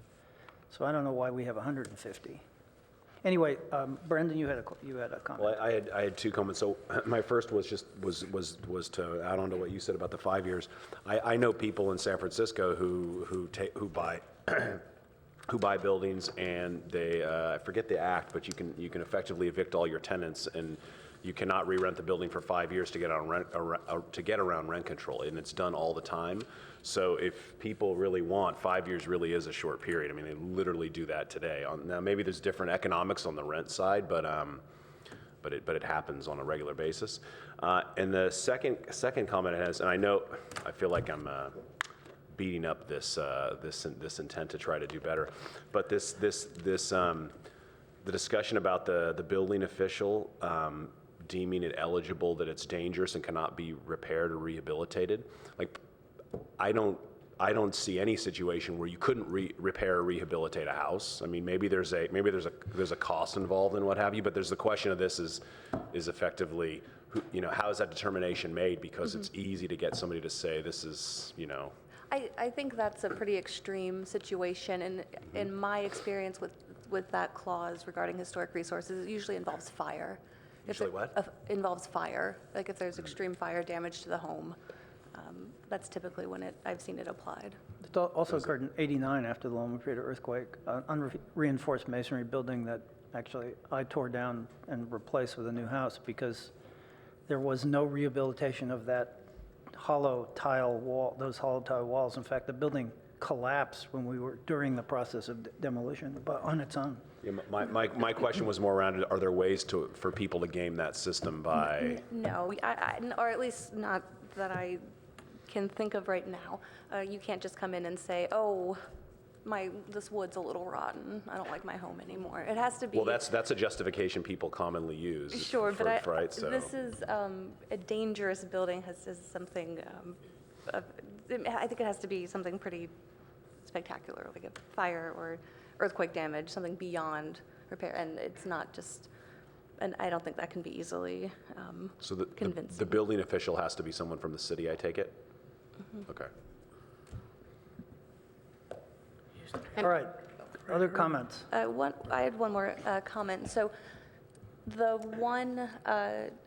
So I don't know why we have 150. Anyway, Brendan, you had a comment. Well, I had 2 comments. So my first was to add on to what you said about the 5 years. I know people in San Francisco who buy who buy buildings, and they I forget the act, but you can effectively evict all your tenants, and you cannot re-rent the building for 5 years to get around rent control, and it's done all the time. So if people really want, 5 years really is a short period. I mean, they literally do that today. Now maybe there's different economics on the rent side, but it happens on a regular basis. And the second comment it has, and I feel like I'm beating up this intent to try to do better. But the discussion about the building official deeming it eligible that it's dangerous and cannot be repaired or rehabilitated, like, I don't see any situation where you couldn't repair or rehabilitate a house. I mean, maybe there's a cost involved in what have you, but there's the question of this is effectively, how is that determination made? Because it's easy to get somebody to say this is, I think that's a pretty extreme situation, and in my experience with that clause regarding historic resources, it usually involves fire. Usually what? Involves fire, like if there's extreme fire damage to the home. That's typically when I've seen it applied. It also occurred in '89 after the Loma Prieta earthquake, unreinforced masonry building that actually I tore down and replaced with a new house because there was no rehabilitation of that hollow tile wall, those hollow tile walls. In fact, the building collapsed when we were during the process of demolition, but on its own. Yeah, my question was more around, are there ways for people to game that system by? No, or at least not that I can think of right now. You can't just come in and say, oh, this wood's a little rotten. I don't like my home anymore. It has to be. Well, that's a justification people commonly use. Sure, but right, so. This is a dangerous building. Has something. I think it has to be something pretty spectacular, like a fire or earthquake damage, something beyond repair, and it's not just. And I don't think that can be easily So the convincing. building official has to be someone from the city, I take it? Okay. All right, other comments? I had one more comment. So the one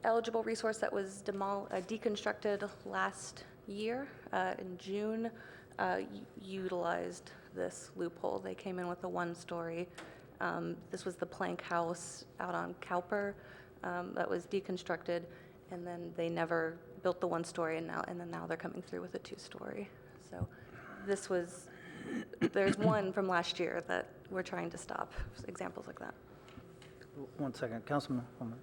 eligible resource that was deconstructed last year in June utilized this loophole. They came in with a one-story. This was the plank house out on Cowper that was deconstructed, and then they never built the one-story, and then now they're coming through with a two-story. So there's one from last year that we're trying to stop. Examples like that. 1 second, Councilman Holman.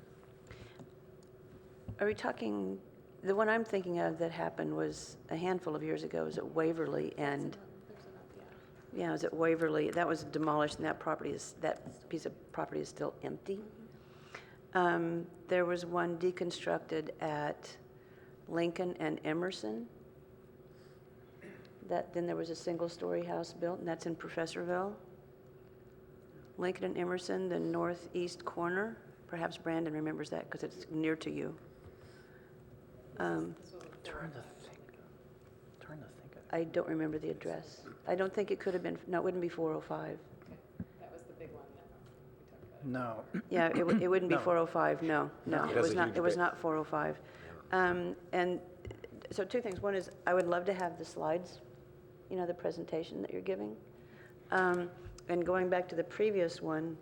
Are we talking, the one I'm thinking of that happened was a handful of years ago, was at Waverly, and yeah, it was at Waverly. That was demolished, and that piece of property is still empty. There was one deconstructed at Lincoln and Emerson. Then there was a single-story house built, and that's in Professorville. Lincoln and Emerson, the northeast corner. Perhaps Brandon remembers that because it's near to you. Trying to think. I don't remember the address. I don't think it could have been, no, it wouldn't be 405. That was the big one that we talked about. No. Yeah, it wouldn't be No. 405, no, It it has was a not, huge it was base. not 405. And so two things. One is, I would love to have the slides, the presentation that you're giving. And going back to the previous one,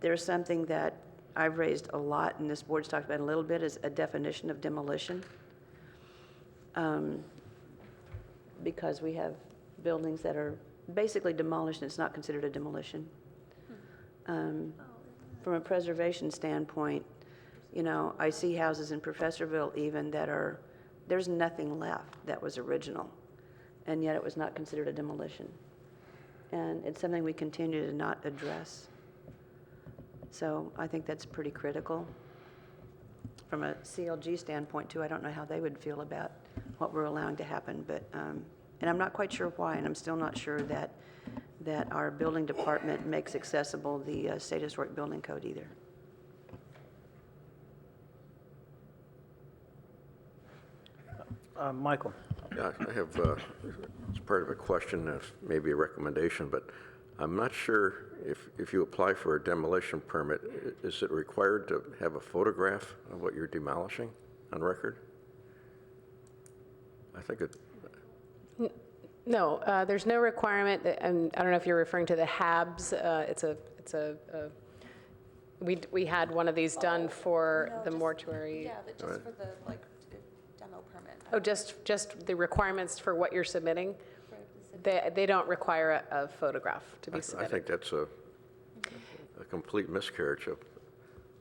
there's something that I've raised a lot, and this board's talked about a little bit, is a definition of demolition. Because we have buildings that are basically demolished, and it's not considered a demolition. From a preservation standpoint, I see houses in Professorville even that there's nothing left that was original, and yet it was not considered a demolition. And it's something we continue to not address. So I think that's pretty critical. From a CLG standpoint, too, I don't know how they would feel about what we're allowing to happen, but, and I'm not quite sure why, and I'm still not sure that our building department makes accessible the State Historic Building Code either. Michael. Yeah, I have, it's part of a question, maybe a recommendation, but I'm not sure if you apply for a demolition permit, is it required to have a photograph of what you're demolishing on record? I think it, No, there's no requirement, and I don't know if you're referring to the HABs. We had one of these done for the mortuary. Yeah, but just for the demo permit. Oh, just the requirements for what you're submitting? They don't require a photograph to be I submitted. think that's a complete miscarriage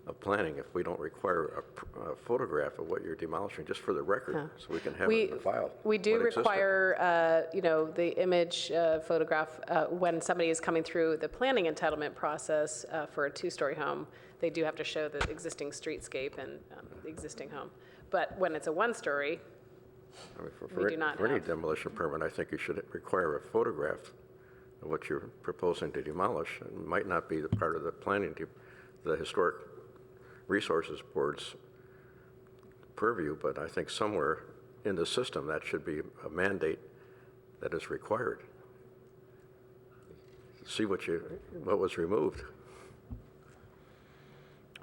of planning if we don't require a photograph of what you're demolishing, just for the record, so we can have it We, in the file. we do what existed. require, the image photograph when somebody is coming through the planning entitlement process for a two-story home. They do have to show the existing streetscape and the existing home. But when it's a one-story, I mean, we do not for any have. demolition permit, I think you should require a photograph of what you're proposing to demolish. It might not be the part of the planning, the Historic Resources Board's purview, but I think somewhere in the system, that should be a mandate that is required. See what was removed.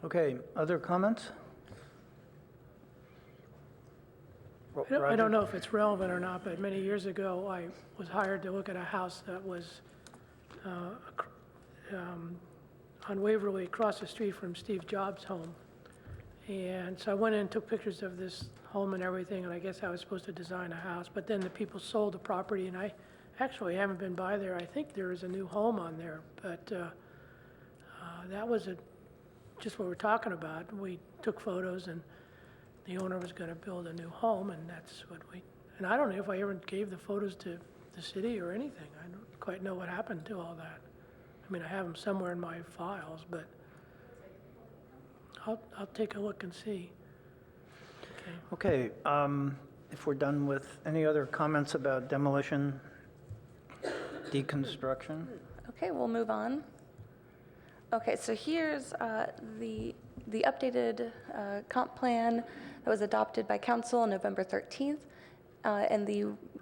Okay, other comments? I don't know if it's relevant or not, but many years ago, I was hired to look at a house that was on Waverly, across the street from Steve Jobs' home. And so I went in and took pictures of this home and everything, and I guess I was supposed to design a house. But then the people sold the property, and I actually haven't been by there. I think there is a new home on there, but that was just what we're talking about. We took photos, and the owner was going to build a new home, and that's what and I don't know if I ever gave the photos to the city or anything. I don't quite know what happened to all that. I mean, I have them somewhere in my files, but I'll take a look and see. Okay, if we're done with any other comments about demolition, deconstruction? Okay, we'll move on. Okay, so here's the updated comp plan that was adopted by council on November 13th. And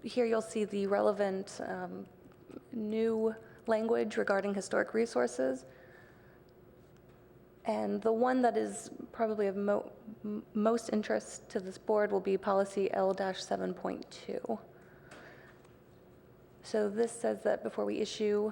here you'll see the relevant new language regarding historic resources. And the one that is probably of most interest to this board will be policy L-7.2. So this says that before we issue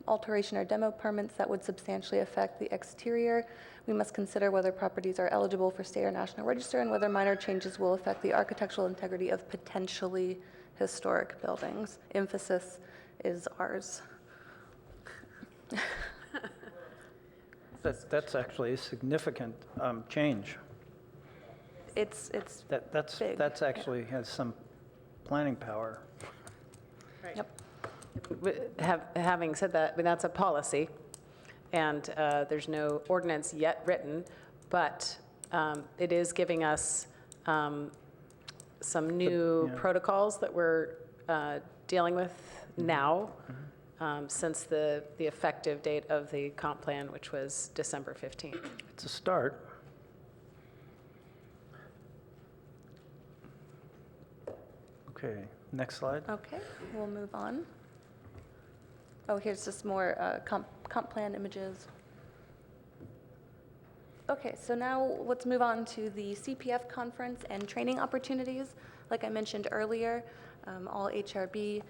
alteration or demo permits that would substantially affect the exterior, we must consider whether properties are eligible for state or national register and whether minor changes will affect the architectural integrity of potentially historic buildings. Emphasis is ours. That's actually a significant change. It's big. That's actually has some planning power. Yep. Having said that, I mean, that's a policy, and there's no ordinance yet written, but it is giving us some new protocols that we're dealing with now, since the effective date of the comp plan, which was December 15th. It's a start. Okay, next slide. Okay, we'll move on. Oh, here's just more comp plan images. Okay, so now let's move on to the CPF conference and training opportunities. Like I mentioned earlier, all HRB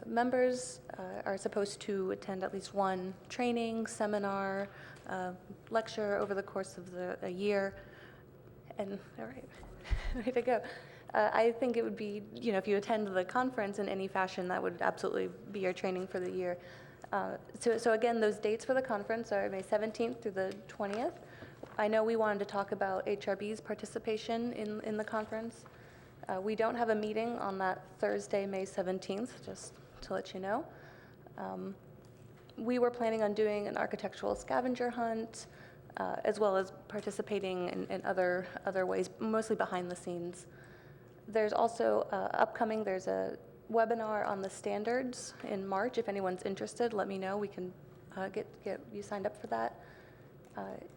members are supposed to attend at least one training, seminar, lecture over the course of a year. And, all right, way to go. I think it would be, if you attend the conference in any fashion, that would absolutely be your training for the year. So again, those dates for the conference are May 17th through the 20th. I know we wanted to talk about HRB's participation in the conference. We don't have a meeting on that Thursday, May 17th, just to let you know. We were planning on doing an architectural scavenger hunt, as well as participating in other ways, mostly behind the scenes. There's also there's a webinar on the standards in March. If anyone's interested, let me know. We can get you signed up for that.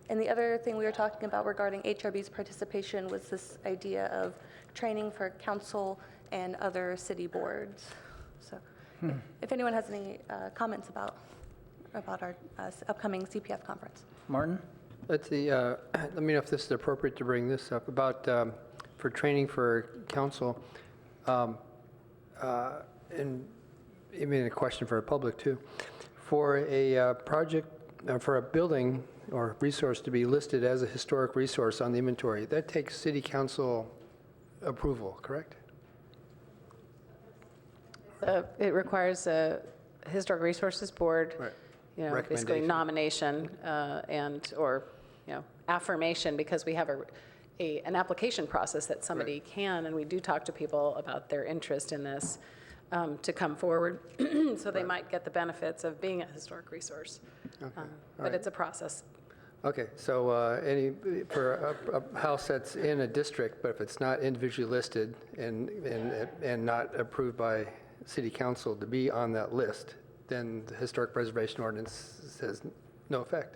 And the other thing we were talking about regarding HRB's participation was this idea of training for council and other city boards. So if anyone has any comments about our upcoming CPF conference. Martin? Let me know if this is appropriate to bring this up, about for training for council, and even a question for the public too. For a project, for a building or resource to be listed as a historic resource on the inventory, that takes city council approval, correct? It requires a Historic Resources Board, Right. basically Recommendation. nomination or affirmation, because we have an application process that somebody can, and we do talk to people about their interest in this, to come forward, so they might get the benefits of being a historic resource. But it's a process. Okay, so for a house that's in a district, but if it's not individually listed and not approved by city council to be on that list, then the historic preservation ordinance has no effect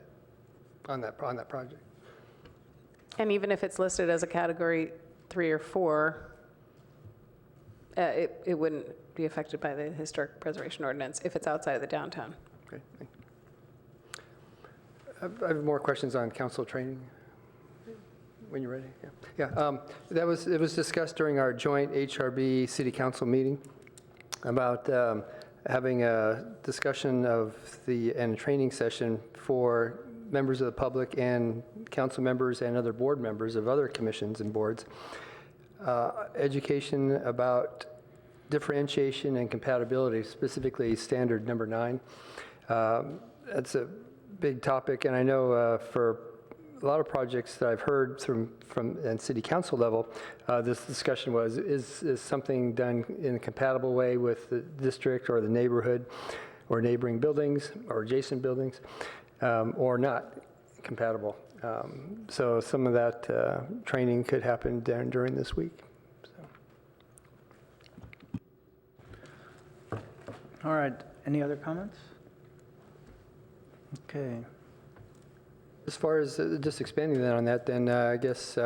on that project. And even if it's listed as a category 3 or 4, it wouldn't be affected by the historic preservation ordinance if it's outside of the downtown. Okay. I have more questions on council training. When you're ready. Yeah. It was discussed during our joint HRB City Council meeting about having a discussion and a training session for members of the public and council members and other board members of other commissions and boards. Education about differentiation and compatibility, specifically standard number 9. That's a big topic, and I know for a lot of projects that I've heard from and city council level, this discussion was, is something done in a compatible way with the district or the neighborhood or neighboring buildings or adjacent buildings, or not compatible. So some of that training could happen during this week. So. All right, any other comments? Okay. As far as just expanding on that, then I guess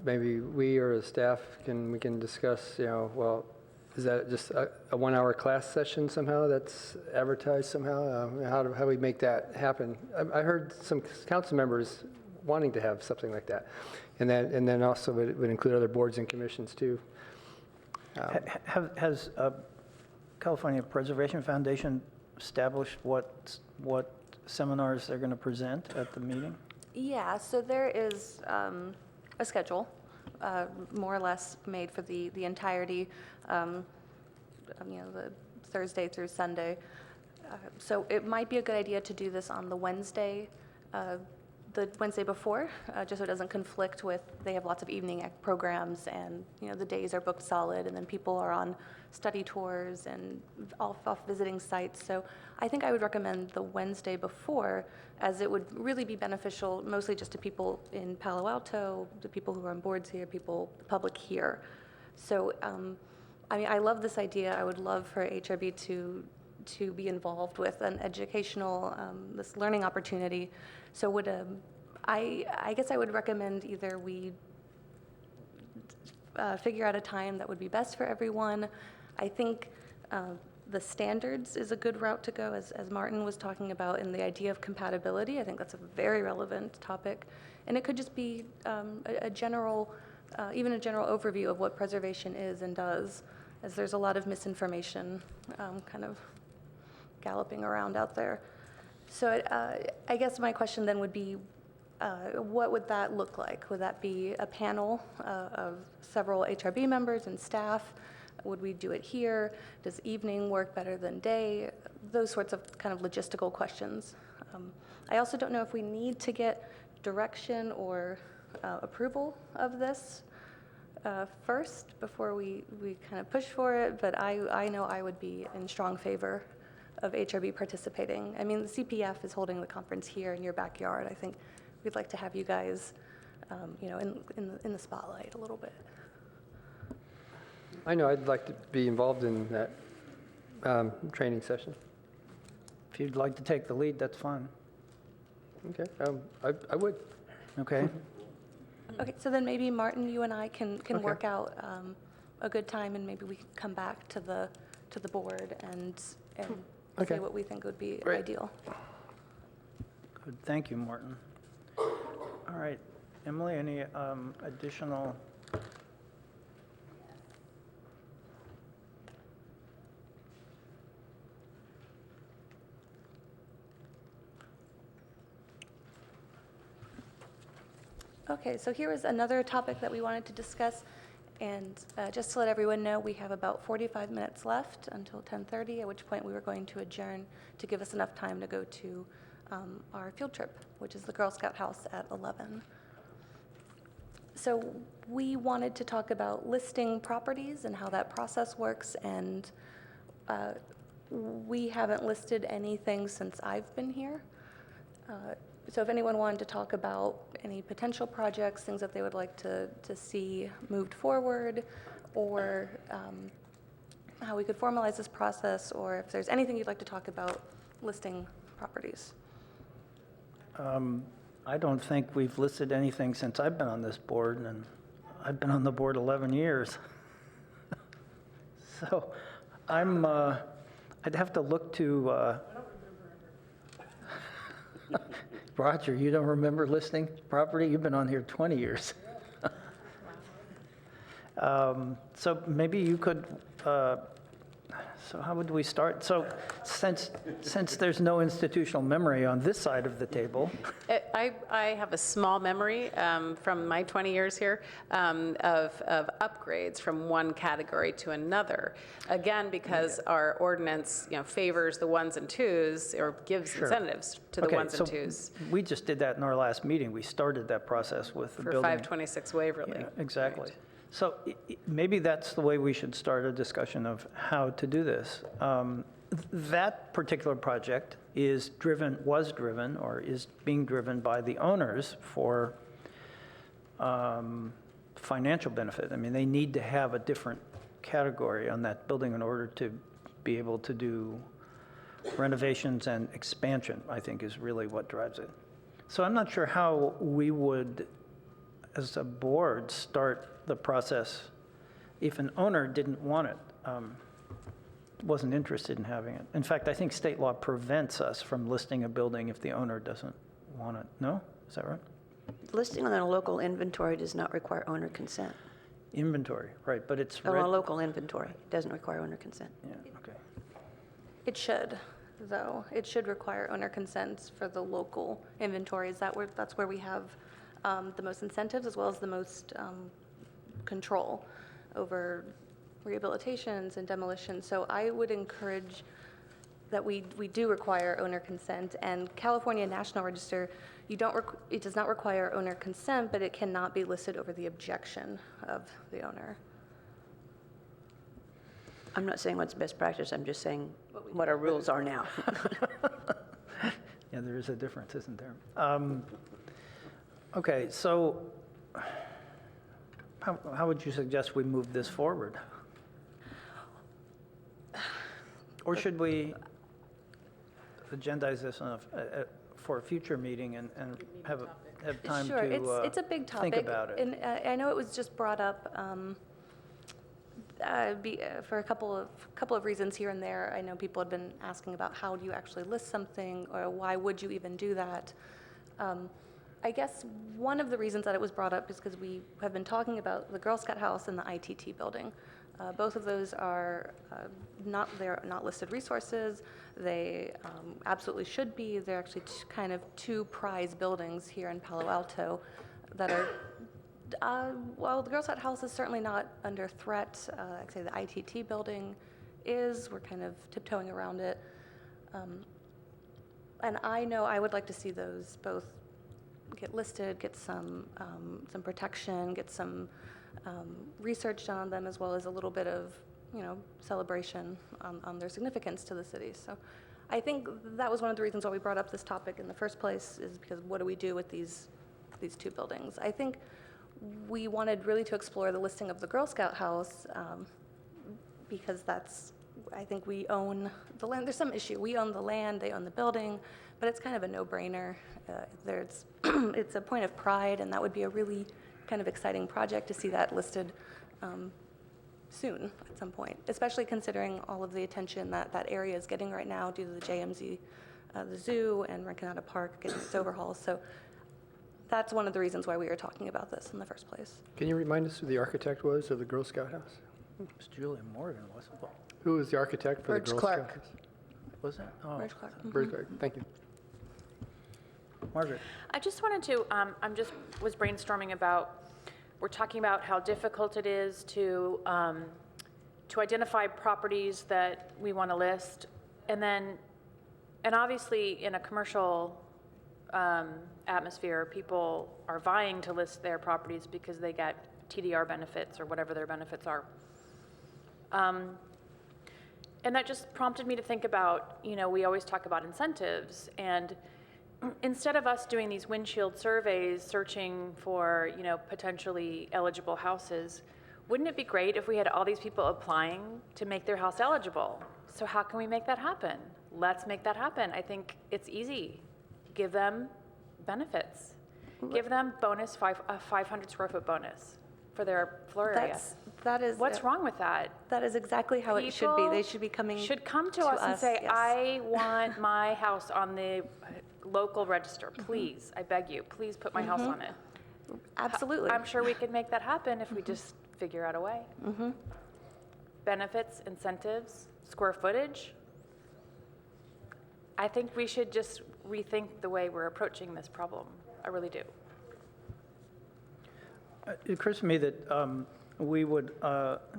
maybe we or the staff we can discuss, well, is that just a 1-hour class session somehow that's advertised somehow? How do we make that happen? I heard some council members wanting to have something like that, and then also it would include other boards and commissions too. Has California Preservation Foundation established what seminars they're going to present at the meeting? Yeah, so there is a schedule, more or less made for the entirety, the Thursday through Sunday. So it might be a good idea to do this on the Wednesday before, just so it doesn't conflict with, they have lots of evening programs, and the days are booked solid, and then people are on study tours and off visiting sites. So I think I would recommend the Wednesday before, as it would really be beneficial, mostly just to people in Palo Alto, the people who are on boards here, the public here. So, I love this idea. I would love for HRB to be involved with an educational, this learning opportunity. So I guess I would recommend either we figure out a time that would be best for everyone. I think the standards is a good route to go, as Martin was talking about, in the idea of compatibility. I think that's a very relevant topic. And it could just be a general overview of what preservation is and does, as there's a lot of misinformation kind of galloping around out there. So I guess my question then would be, what would that look like? Would that be a panel of several HRB members and staff? Would we do it here? Does evening work better than day? Those sorts of kind of logistical questions. I also don't know if we need to get direction or approval of this first before we kind of push for it, but I know I would be in strong favor of HRB participating. I mean, the CPF is holding the conference here in your backyard. I think we'd like to have you guys, in the spotlight a little bit. I know I'd like to be involved in that training session. If you'd like to take the lead, that's fine. Okay, I would. Okay. Okay, so then maybe Martin, you and I can Okay. work out a good time, and maybe we can come back to the board and Okay. say what we think would be Great. ideal. Good, thank you, Martin. All right, Emily, any additional? Okay, so here is another topic that we wanted to discuss, and just to let everyone know, we have about 45 minutes left until 10:30, at which point we were going to adjourn to give us enough time to go to our field trip, which is the Girl Scout house at 11. So we wanted to talk about listing properties and how that process works, and we haven't listed anything since I've been here. So if anyone wanted to talk about any potential projects, things that they would like to see moved forward, or how we could formalize this process, or if there's anything you'd like to talk about listing properties. I don't think we've listed anything since I've been on this board, and I've been on the board 11 years. So I'd have to look to, Roger, you don't remember listing property? You've been on here 20 years. So maybe you could, so how would we start? So since there's no institutional memory on this side of the table. I have a small memory from my 20 years here of upgrades from one category to another. Again, because our ordinance, favors the ones and twos, or gives incentives to the ones and twos. We just did that in our last meeting. We started that process with the For building. 526 Waverly. Yeah, exactly. Right. So maybe that's the way we should start a discussion of how to do this. That particular project was driven, or is being driven by the owners for financial benefit. I mean, they need to have a different category on that building in order to be able to do renovations and expansion, I think, is really what drives it. So I'm not sure how we would, as a board, start the process if an owner didn't want it, wasn't interested in having it. In fact, I think state law prevents us from listing a building if the owner doesn't want it. No? Is that right? Listing on a local inventory does not require owner consent. Inventory, right, but it's. Oh, a local inventory doesn't require owner consent. Yeah, okay. It should, though. It should require owner consent for the local inventories. That's where we have the most incentives, as well as the most control over rehabilitations and demolition. So I would encourage that we do require owner consent. And California National Register, it does not require owner consent, but it cannot be listed over the objection of the owner. I'm not saying what's best practice, I'm just saying what our rules are now. Yeah, there is a difference, isn't there? Okay, so how would you suggest we move this forward? Or should we agendize this for a future meeting and have time Sure, to it's a big topic. think about it? And I know it was just brought up for a couple of reasons here and there. I know people had been asking about how do you actually list something, or why would you even do that? I guess one of the reasons that it was brought up is because we have been talking about the Girl Scout house and the ITT building. Both of those are they're not listed resources. They absolutely should be. They're actually kind of two prize buildings here in Palo Alto that are, well, the Girl Scout house is certainly not under threat. I'd say the ITT building is. We're kind of tiptoeing around it. And I know I would like to see those both get listed, get some protection, get some research done on them, as well as a little bit of, celebration on their significance to the city. So I think that was one of the reasons why we brought up this topic in the first place, is because what do we do with these two buildings? I think we wanted really to explore the listing of the Girl Scout house, because I think we own the land. There's some issue. We own the land, they own the building, but it's kind of a no-brainer. It's a point of pride, and that would be a really kind of exciting project to see that listed soon at some point, especially considering all of the attention that area is getting right now due to the JMZ, the zoo, and Rinconada Park getting its overhaul. So that's one of the reasons why we were talking about this in the first place. Can you remind us who the architect was of the Girl Scout house? It was Julia Morgan, wasn't it? Who was the architect for Burge the Girl Clark. Scout house? Was it? Oh, Burge Clark. Burge Clark, thank you. Margaret. I just wanted to, was brainstorming about, we're talking about how difficult it is to identify properties that we want to list, and then And obviously, in a commercial atmosphere, people are vying to list their properties because they get TDR benefits or whatever their benefits are. And that just prompted me to think about, we always talk about incentives, and instead of us doing these windshield surveys, searching for, potentially eligible houses, wouldn't it be great if we had all these people applying to make their house eligible? So how can we make that happen? Let's make that happen. I think it's easy. Give them benefits. Give them a 500 square foot bonus for their floor area. That is. What's wrong with that? That is exactly how it should be. They should be coming Should come to us and say, yes. I want my house on the local register, please, I beg you, please put my house on it. Absolutely. I'm sure we could make that happen if we just figure out a way. Benefits, incentives, square footage. I think we should just rethink the way we're approaching this problem. I really do. It occurs to me that we would,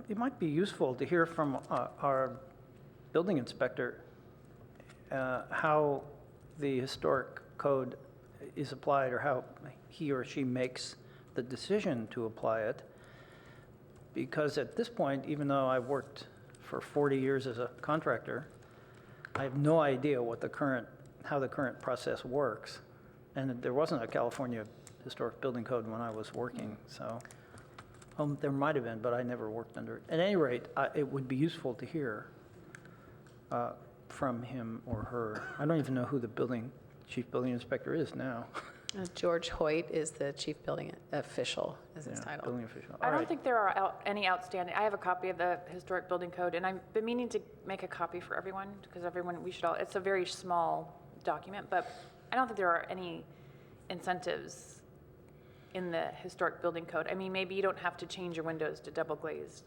it might be useful to hear from our building inspector how the historic code is applied, or how he or she makes the decision to apply it. Because at this point, even though I've worked for 40 years as a contractor, I have no idea what how the current process works. And there wasn't a California historic building code when I was working, so there might have been, but I never worked under it. At any rate, it would be useful to hear from him or her. I don't even know who the chief building inspector is now. George Hoyt is the chief building official, is his title. Building official. I All don't right. think there are any outstanding, I have a copy of the historic building code, and I've been meaning to make a copy for everyone, because we should all, it's a very small document, but I don't think there are any incentives in the historic building code. I mean, maybe you don't have to change your windows to double glazed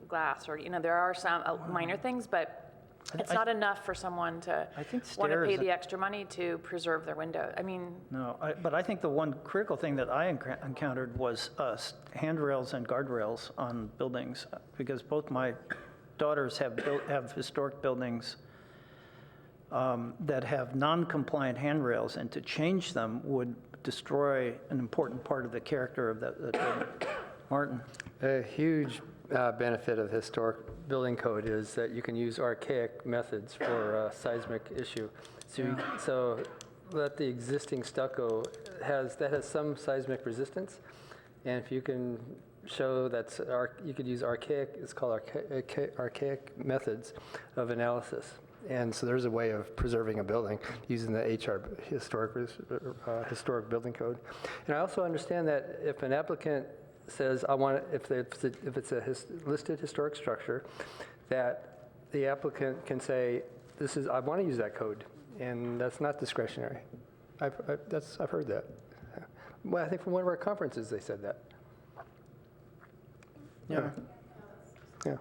glass, or, there are some minor things, but it's not enough for someone to want to pay the extra money to preserve their window. I mean. No, but I think the one critical thing that I encountered was handrails and guardrails on buildings, because both my daughters have historic buildings that have non-compliant handrails, and to change them would destroy an important part of the character of that building. Martin? A huge benefit of historic building code is that you can use archaic methods for a seismic issue. So that the existing stucco has some seismic resistance, and if you can show that you could use it's called archaic methods of analysis. And so there's a way of preserving a building using the historic building code. And I also understand that if an applicant says, if it's a listed historic structure, that the applicant can say, I want to use that code, and that's not discretionary. I've heard that. Well, I think from one of our conferences they said that. Yeah. Yeah.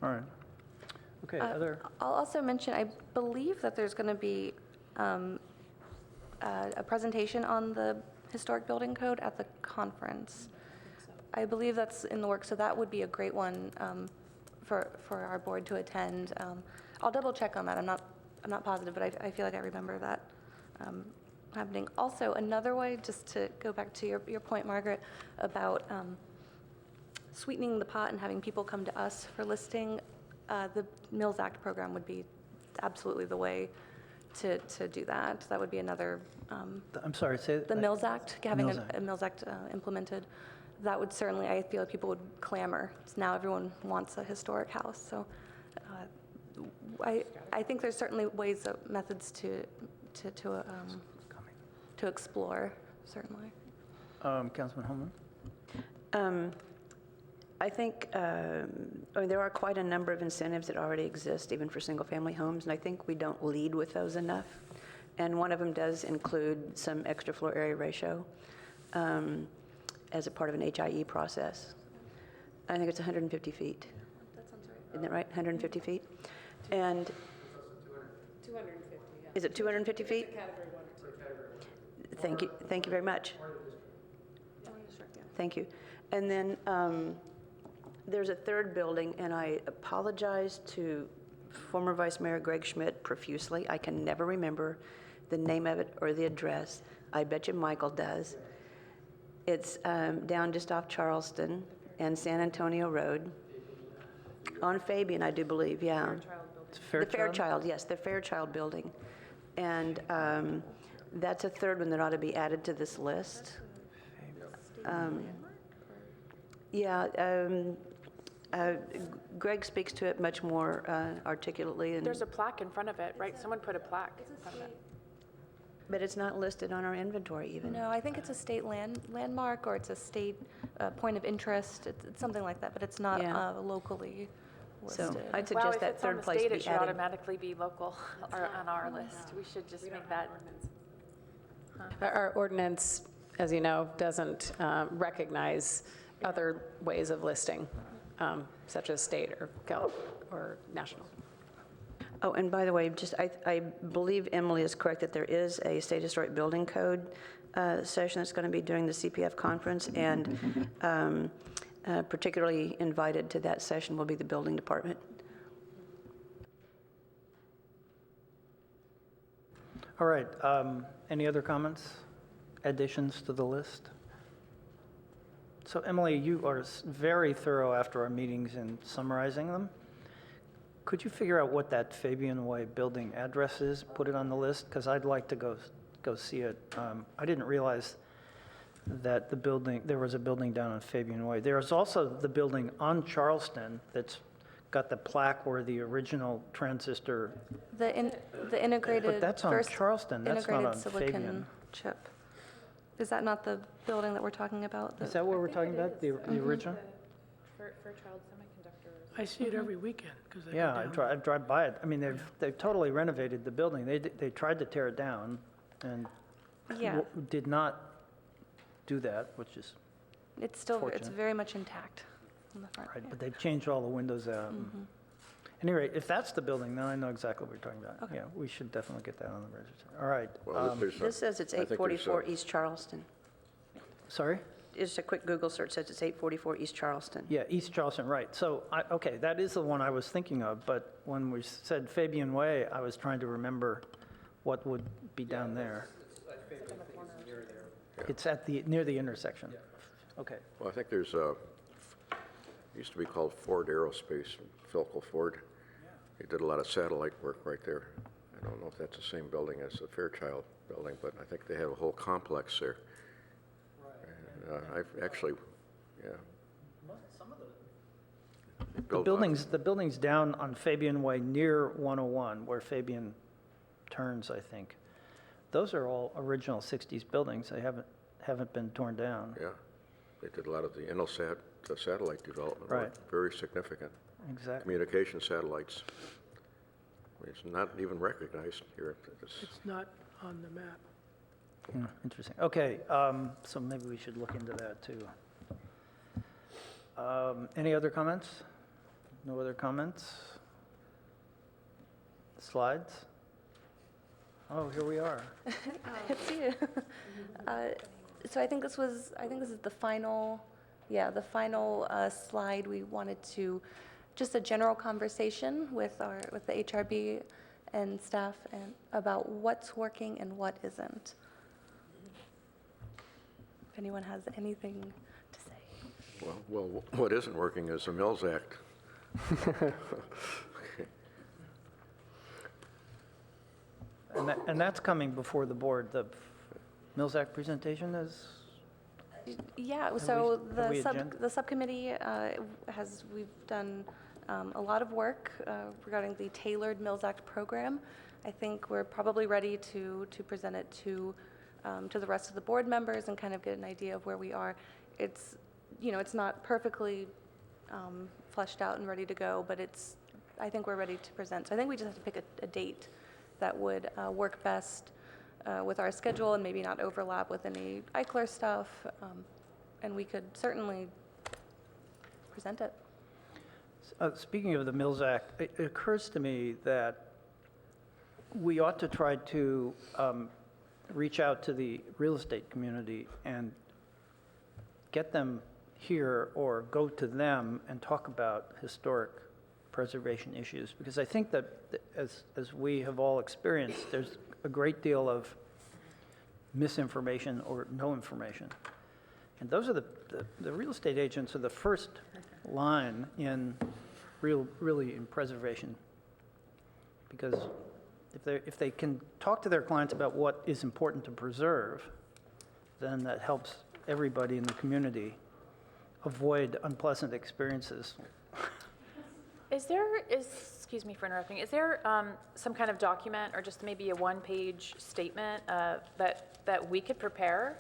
All right. Okay, other? I'll also mention, I believe that there's going to be a presentation on the historic building code at the conference. I believe that's in the works, so that would be a great one for our board to attend. I'll double check on that. I'm not positive, but I feel like I remember that happening. Also, another way, just to go back to your point, Margaret, about sweetening the pot and having people come to us for listing, the Mills Act program would be absolutely the way to do that. That would be another. I'm sorry, say the Mills Act, having Mills a Mills Act implemented. That would certainly, I feel like people would clamor. Now everyone wants a historic house. So I think there's certainly ways, methods to explore, certainly. Councilman Holman? I think there are quite a number of incentives that already exist, even for single-family homes, and I think we don't lead with those enough. And one of them does include some extra floor area ratio as a part of an HIE process. I think it's 150 feet. That sounds right. Isn't that right? 150 feet? And 250, yeah. is it 250 feet? Category 1 or 2. Thank you. Thank you very much. Thank you. And then there's a third building, and I apologize to former Vice Mayor Greg Schmidt profusely. I can never remember the name of it or the address. I bet you Michael does. It's down just off Charleston and San Antonio Road. On Fabian, I do believe, yeah. It's The Fairchild? Fairchild, yes, the Fairchild Building. And that's a third one that ought to be added to this list. Greg speaks to it much more articulately, There's a plaque in front of it, right? Someone put a plaque in front of it. but it's not listed on our inventory even. No, I think it's a state landmark, or it's a state point of interest. It's something like that, but it's not Yeah. Locally So listed. I'd Well, suggest if that it's on third the place state, be it should added. automatically be local or on our list. We should just make that. Our ordinance, as you know, doesn't recognize other ways of listing, such as state or national. Oh, and by the way, I believe Emily is correct that there is a State Historic Building Code session that's going to be during the CPF conference, and particularly invited to that session will be the building department. All right, any other comments, additions to the list? So Emily, you are very thorough after our meetings in summarizing them. Could you figure out what that Fabian Way building address is, put it on the list? Because I'd like to go see it. I didn't realize that there was a building down on Fabian Way. There's also the building on Charleston that's got the plaque where the original transistor, The integrated. but that's on first Charleston, that's not integrated on silicon Fabian. chip. Is that not the building that we're talking about? Is that what we're talking about, the original? Fairchild Semiconductor. I see it every weekend, because they Yeah, go down. I drive by it. I mean, they've totally renovated the building. They tried to tear it down and Yeah, did not do that, which is it's fortunate. very much intact on the front. right, yeah. but they've changed all the windows out. At any rate, if that's the building, then I know exactly what you're talking about. Okay. Yeah, we should definitely get that on the register. All right. Well, there's a- This says it's I think there's 844 East Charleston. Sorry? Just a quick Google search says it's 844 East Charleston. Yeah, East Charleston, right. So, okay, that is the one I was thinking of, but when we said Fabian Way, I was trying to remember what would be down there. It's at near the intersection. Okay. Well, I think there's it used to be called Ford Aerospace, Philco Ford. They did a lot of satellite work right there. I don't know if that's the same building as the Fairchild building, but I think they have a whole complex there. And, I've actually, yeah. The buildings down on Fabian Way near 101, where Fabian turns, I think. Those are all original 60s buildings. They haven't been torn down. Yeah, they did a lot of the InnoSat, the satellite development Right. work, very significant. Exactly. Communication satellites. It's not even recognized here. It's not on the map. Interesting. Okay, so maybe we should look into that too. Any other comments? No other comments? Slides? Oh, here we are. It's you. So I think this is the final, the final slide. We wanted to, just a general conversation with the HRB and staff and about what's working and what isn't. If anyone has anything to say. Well, what isn't working is the Mills Act. And that's coming before the board. The Mills Act presentation is, Yeah, so have we agenda- the subcommittee we've done a lot of work regarding the tailored Mills Act program. I think we're probably ready to present it to the rest of the board members and kind of get an idea of where we are. It's, it's not perfectly fleshed out and ready to go, but I think we're ready to present. So I think we just have to pick a date that would work best with our schedule and maybe not overlap with any Eichler stuff, and we could certainly present it. speaking of the Mills Act, it occurs to me that we ought to try to reach out to the real estate community and get them here or go to them and talk about historic preservation issues, because I think that as we have all experienced, there's a great deal of misinformation or no information. And those are the real estate agents are the first line in really in preservation. Because if they can talk to their clients about what is important to preserve, then that helps everybody in the community avoid unpleasant experiences. Excuse me for interrupting, is there some kind of document or just maybe a one-page statement that we could prepare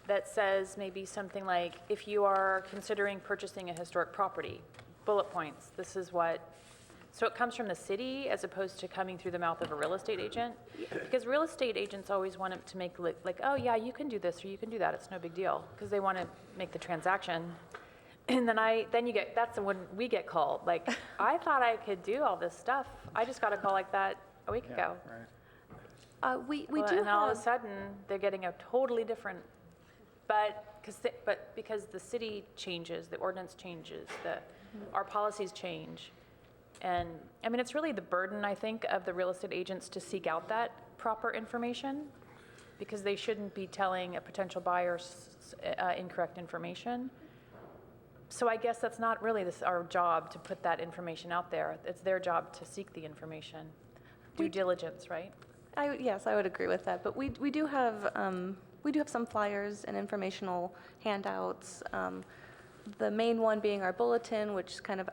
that says maybe something like, if you are considering purchasing a historic property, bullet points, this is what, so it comes from the city as opposed to coming through the mouth of a real estate agent? Because real estate agents always want it to make like, oh yeah, you can do this or you can do that, it's no big deal, because they want to make the transaction. And then you get, that's when we get called, like, I thought I could do all this stuff. I just got a call like that a week ago. Right. We Well, do and all of a have, sudden, they're getting a totally different, because the city changes, the ordinance changes, our policies change. And, I mean, it's really the burden, I think, of the real estate agents to seek out that proper information, because they shouldn't be telling a potential buyer incorrect information. So I guess that's not really our job to put that information out there. It's their job to seek the information. Due diligence, right? yes, I would agree with that, but we do have some flyers and informational handouts. The main one being our bulletin, which kind of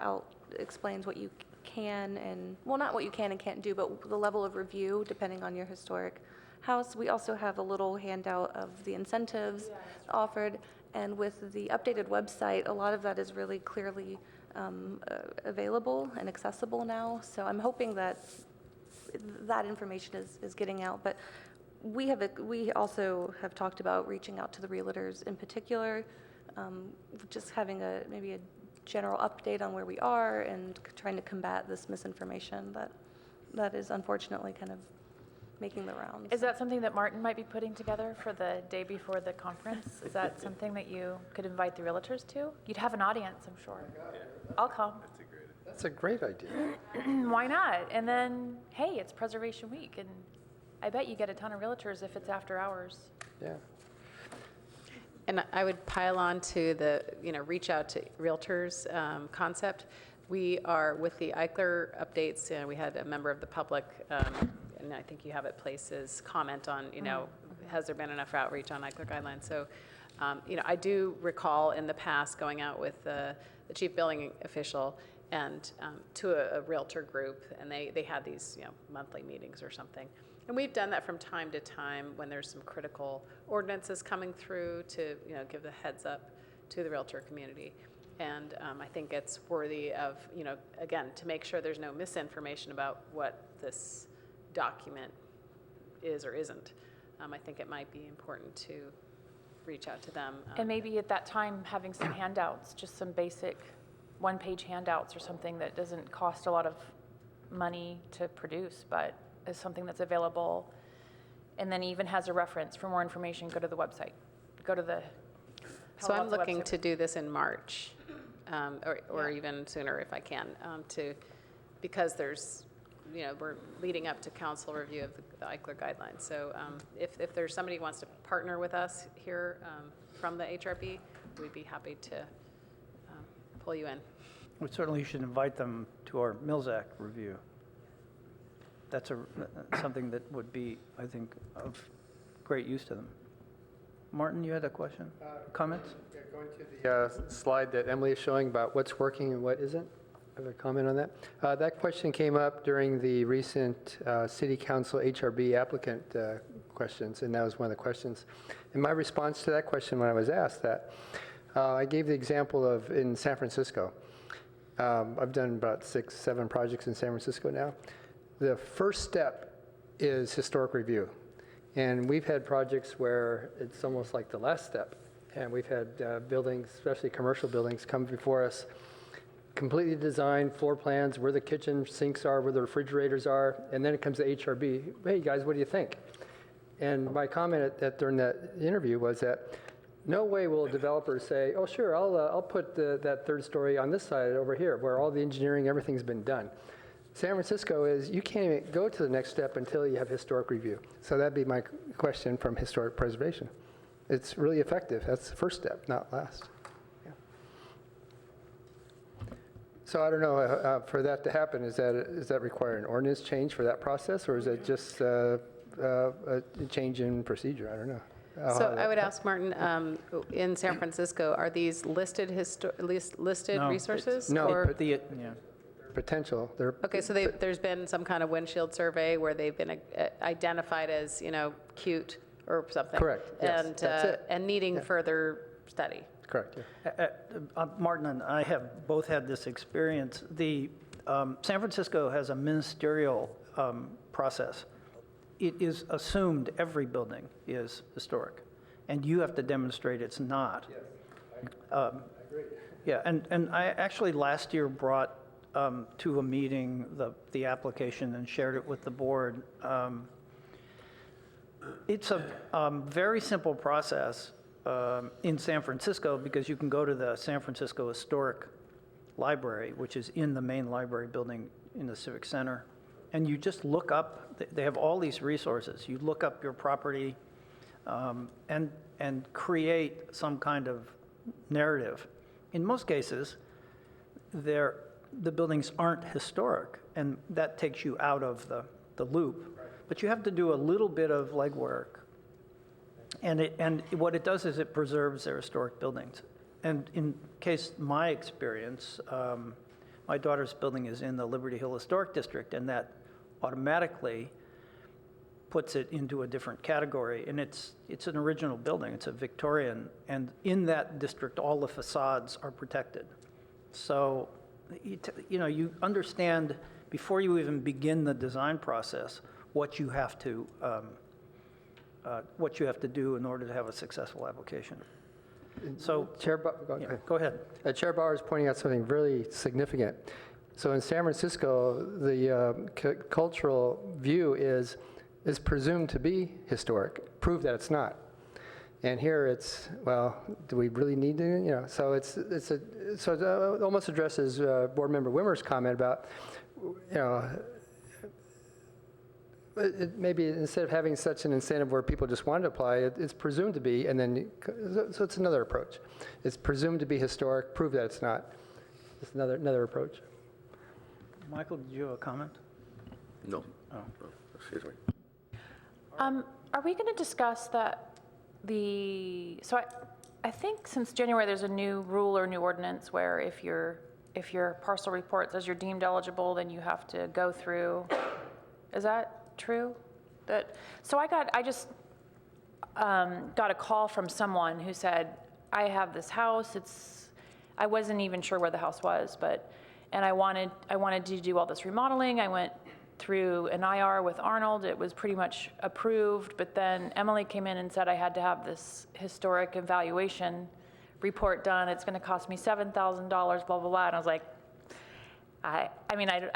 explains what you can and, well, not what you can and can't do, but the level of review depending on your historic house. We also have a little handout of the incentives offered, and with the updated website, a lot of that is really clearly available and accessible now. So I'm hoping that that information is getting out. But we also have talked about reaching out to the realtors in particular, just having maybe a general update on where we are and trying to combat this misinformation that is unfortunately kind of making the rounds. Is that something that Martin might be putting together for the day before the conference? Is that something that you could invite the realtors to? You'd have an audience, I'm sure. I'll come. That's a great idea. Why not? And then, hey, it's Preservation Week, and I bet you get a ton of realtors if it's after hours. Yeah. And I would pile on to the, reach out to realtors concept. We are, with the Eichler updates, we had a member of the public, and I think you have it places, comment on, has there been enough outreach on Eichler guidelines? So, I do recall in the past going out with the chief building official and to a realtor group, and they had these, monthly meetings or something. And we've done that from time to time when there's some critical ordinances coming through to, give the heads up to the realtor community. And I think it's worthy of, again, to make sure there's no misinformation about what this document is or isn't. I think it might be important to reach out to them. And maybe at that time, having some handouts, just some basic one-page handouts or something that doesn't cost a lot of money to produce, but is something that's available, and then even has a reference. For more information, go to the website. Go to the So I'm Palo Alto looking website. to do this in March, or even sooner if I can, because there's, we're leading up to council review of the Eichler guidelines. So if there's somebody who wants to partner with us here from the HRB, we'd be happy to pull you in. We certainly should invite them to our Mills Act review. That's something that would be, I think, of great use to them. Martin, you had a question? Comments? Going to the slide that Emily is showing about what's working and what isn't. I have a comment on that. That question came up during the recent City Council HRB applicant questions, and that was one of the questions. And my response to that question when I was asked that, I gave the example of in San Francisco. I've done about 6-7 projects in San Francisco now. The first step is historic review. And we've had projects where it's almost like the last step. And we've had buildings, especially commercial buildings, come before us, completely designed, floor plans, where the kitchen sinks are, where the refrigerators are, and then it comes to HRB. Hey, guys, what do you think? And my comment during that interview was that No way will a developer say, oh, sure, I'll put that third story on this side over here, where all the engineering, everything's been done. San Francisco is, you can't even go to the next step until you have historic review. So that'd be my question from historic preservation. It's really effective. That's the first step, not last. Yeah. So I don't know, for that to happen, does that require an ordinance change for that process, or is it just a change in procedure? I don't know. So I would ask Martin, in San Francisco, are these listed No, resources? No, or- but Yeah. potential. They're Okay, so there's been some kind of windshield survey where they've been identified as, cute or something? Correct, yes, And, that's it. and needing further study? correct, yeah. Martin and I have both had this experience. The San Francisco has a ministerial process. It is assumed every building is historic, and you have to demonstrate it's not. I agree. Yeah, and I actually last year brought to a meeting the application and shared it with the board. It's a very simple process in San Francisco, because you can go to the San Francisco Historic Library, which is in the main library building in the Civic Center, and you just look up, they have all these resources. You look up your property and create some kind of narrative. In most cases, the buildings aren't historic, and that takes you out of the loop. But you have to do a little bit of legwork. And what it does is it preserves their historic buildings. And in case my experience, my daughter's building is in the Liberty Hill Historic District, and that automatically puts it into a different category. And it's an original building, it's a Victorian, and in that district, all the facades are protected. So, you understand before you even begin the design process what you have to do in order to have a successful application. So, go ahead. Chair Bauer is pointing out something really significant. So in San Francisco, the cultural view is presumed to be historic. Prove that it's not. And here it's, well, do we really need to? So it almost addresses Board Member Wimmer's comment about, maybe instead of having such an incentive where people just want to apply, it's presumed to be, and then, so it's another approach. It's presumed to be historic, prove that it's not. It's another approach. Michael, did you have a comment? No. Oh. No, excuse me. Are we going to discuss that so I think since January, there's a new rule or new ordinance where if your parcel report says you're deemed eligible, then you have to go through, is that true? I just got a call from someone who said, I have this house, I wasn't even sure where the house was, and I wanted to do all this remodeling. I went through an IR with Arnold. It was pretty much approved, but then Emily came in and said I had to have this historic evaluation report done. It's going to cost me $7,000, blah, blah, blah. And I was like, I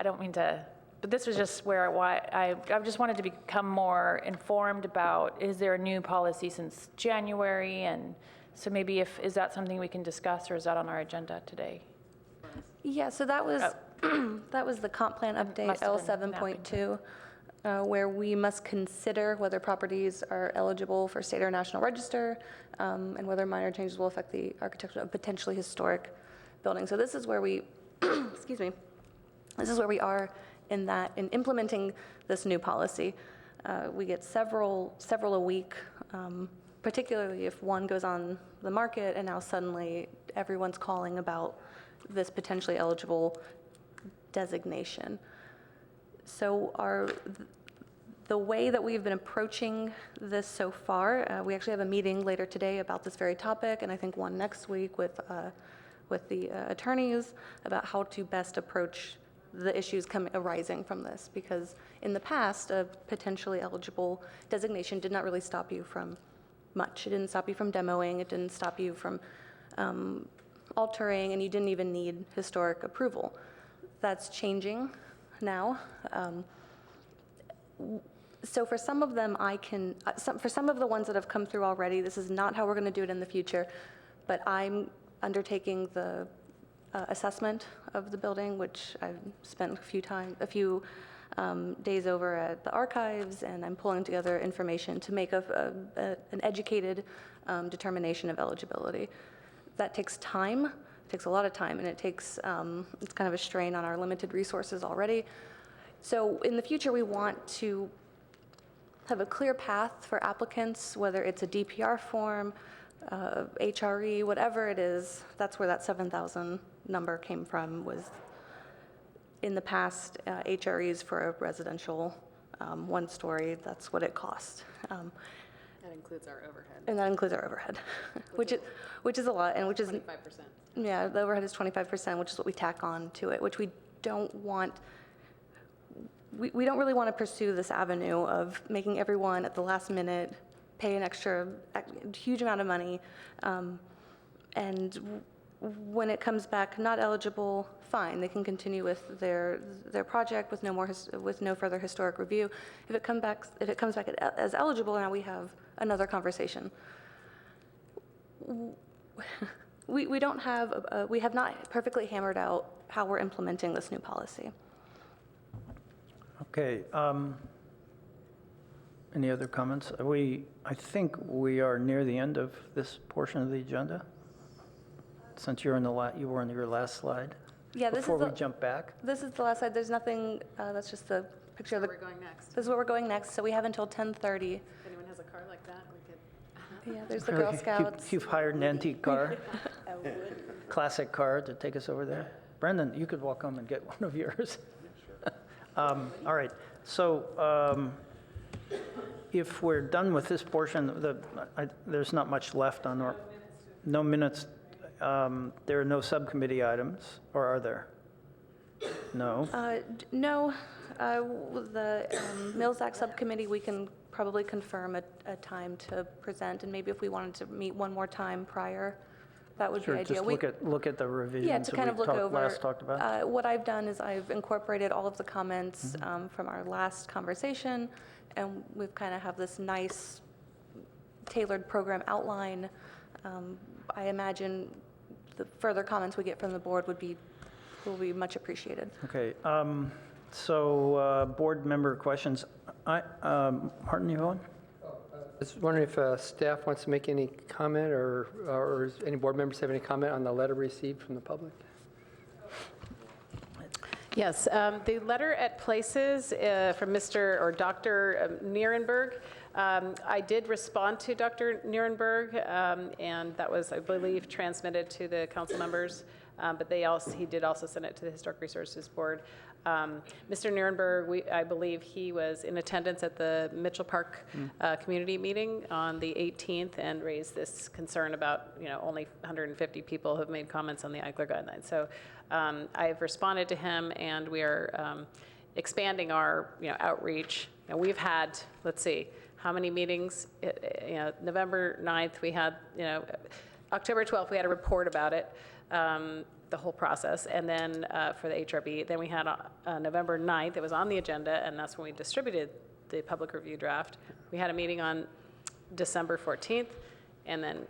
don't mean to, but this was just why I just wanted to become more informed about, is there a new policy since January? And so maybe is that something we can discuss, or is that on our agenda today? Yeah, so that was, that was the comp plan update, Must have been L7.2, where we must consider whether properties are eligible for state or national register, and whether minor changes will affect the architecture of potentially historic buildings. So this is where we, excuse me, this is where we are in implementing this new policy. We get several a week, particularly if one goes on the market and now suddenly everyone's calling about this potentially eligible designation. So the way that we've been approaching this so far, we actually have a meeting later today about this very topic, and I think one next week with the attorneys about how to best approach the issues arising from this. Because in the past, a potentially eligible designation did not really stop you from much. It didn't stop you from demoing. It didn't stop you from altering, and you didn't even need historic approval. That's changing now. So for some of them, for some of the ones that have come through already, this is not how we're going to do it in the future, but I'm undertaking the assessment of the building, which I've spent a few days over at the archives, and I'm pulling together information to make an educated determination of eligibility. That takes time. It takes a lot of time, and it's kind of a strain on our limited resources already. So in the future, we want to have a clear path for applicants, whether it's a DPR form, HRE, whatever it is. That's where that 7,000 number came from, was in the past, HREs for a residential one-story, that's what it cost. That includes our overhead. And that includes our overhead, which is a lot, and which is 25%. Yeah, the overhead is 25%, which is what we tack on to it, which we don't want. We don't really want to pursue this avenue of making everyone at the last minute pay an extra huge amount of money, and when it comes back not eligible, fine, they can continue with their project with no further historic review. If it comes back as eligible, now we have another conversation. We have not perfectly hammered out how we're implementing this new policy. Okay. Any other comments? I think we are near the end of this portion of the agenda, since you were on your last slide. Yeah, Before we jump back. This is the last slide. There's nothing, that's just the picture of the. Where we're going next. This is where we're going next, so we have until 10:30. If anyone has a car like that, we could. Yeah, there's the Girl Scouts. You've hired an antique car, classic car to take us over there. Brendan, you could walk home and get one of yours. All right, so if we're done with this portion, there's not much left on our, no minutes. There are no subcommittee items, or are there? No? No, the Mills Act Subcommittee, we can probably confirm a time to present, and maybe if we wanted to meet one more time prior, that would be Sure, ideal. just look at the revisions Yeah, to that kind of we look over. last talked about. What I've done is I've incorporated all of the comments from our last conversation, and we've kind of have this nice tailored program outline. I imagine the further comments we get from the board will be much appreciated. Okay, so board member questions. Martin, you on? I was wondering if staff wants to make any comment, or any board members have any comment on the letter received from the public? Yes, the letter at Places from Mr. or Dr. Nierenberg. I did respond to Dr. Nierenberg, and that was, I believe, transmitted to the council members. But he did also send it to the Historic Resources Board. Mr. Nierenberg, I believe he was in attendance at the Mitchell Park community meeting on the 18th and raised this concern about, only 150 people have made comments on the Eichler guidelines. So I've responded to him, and we are expanding our, outreach. We've had, let's see, how many meetings? November 9th, we had, October 12th, we had a report about it. The whole process, and then for the HRB, then we had November 9th, it was on the agenda, and that's when we distributed the public review draft. We had a meeting on December 14th, and then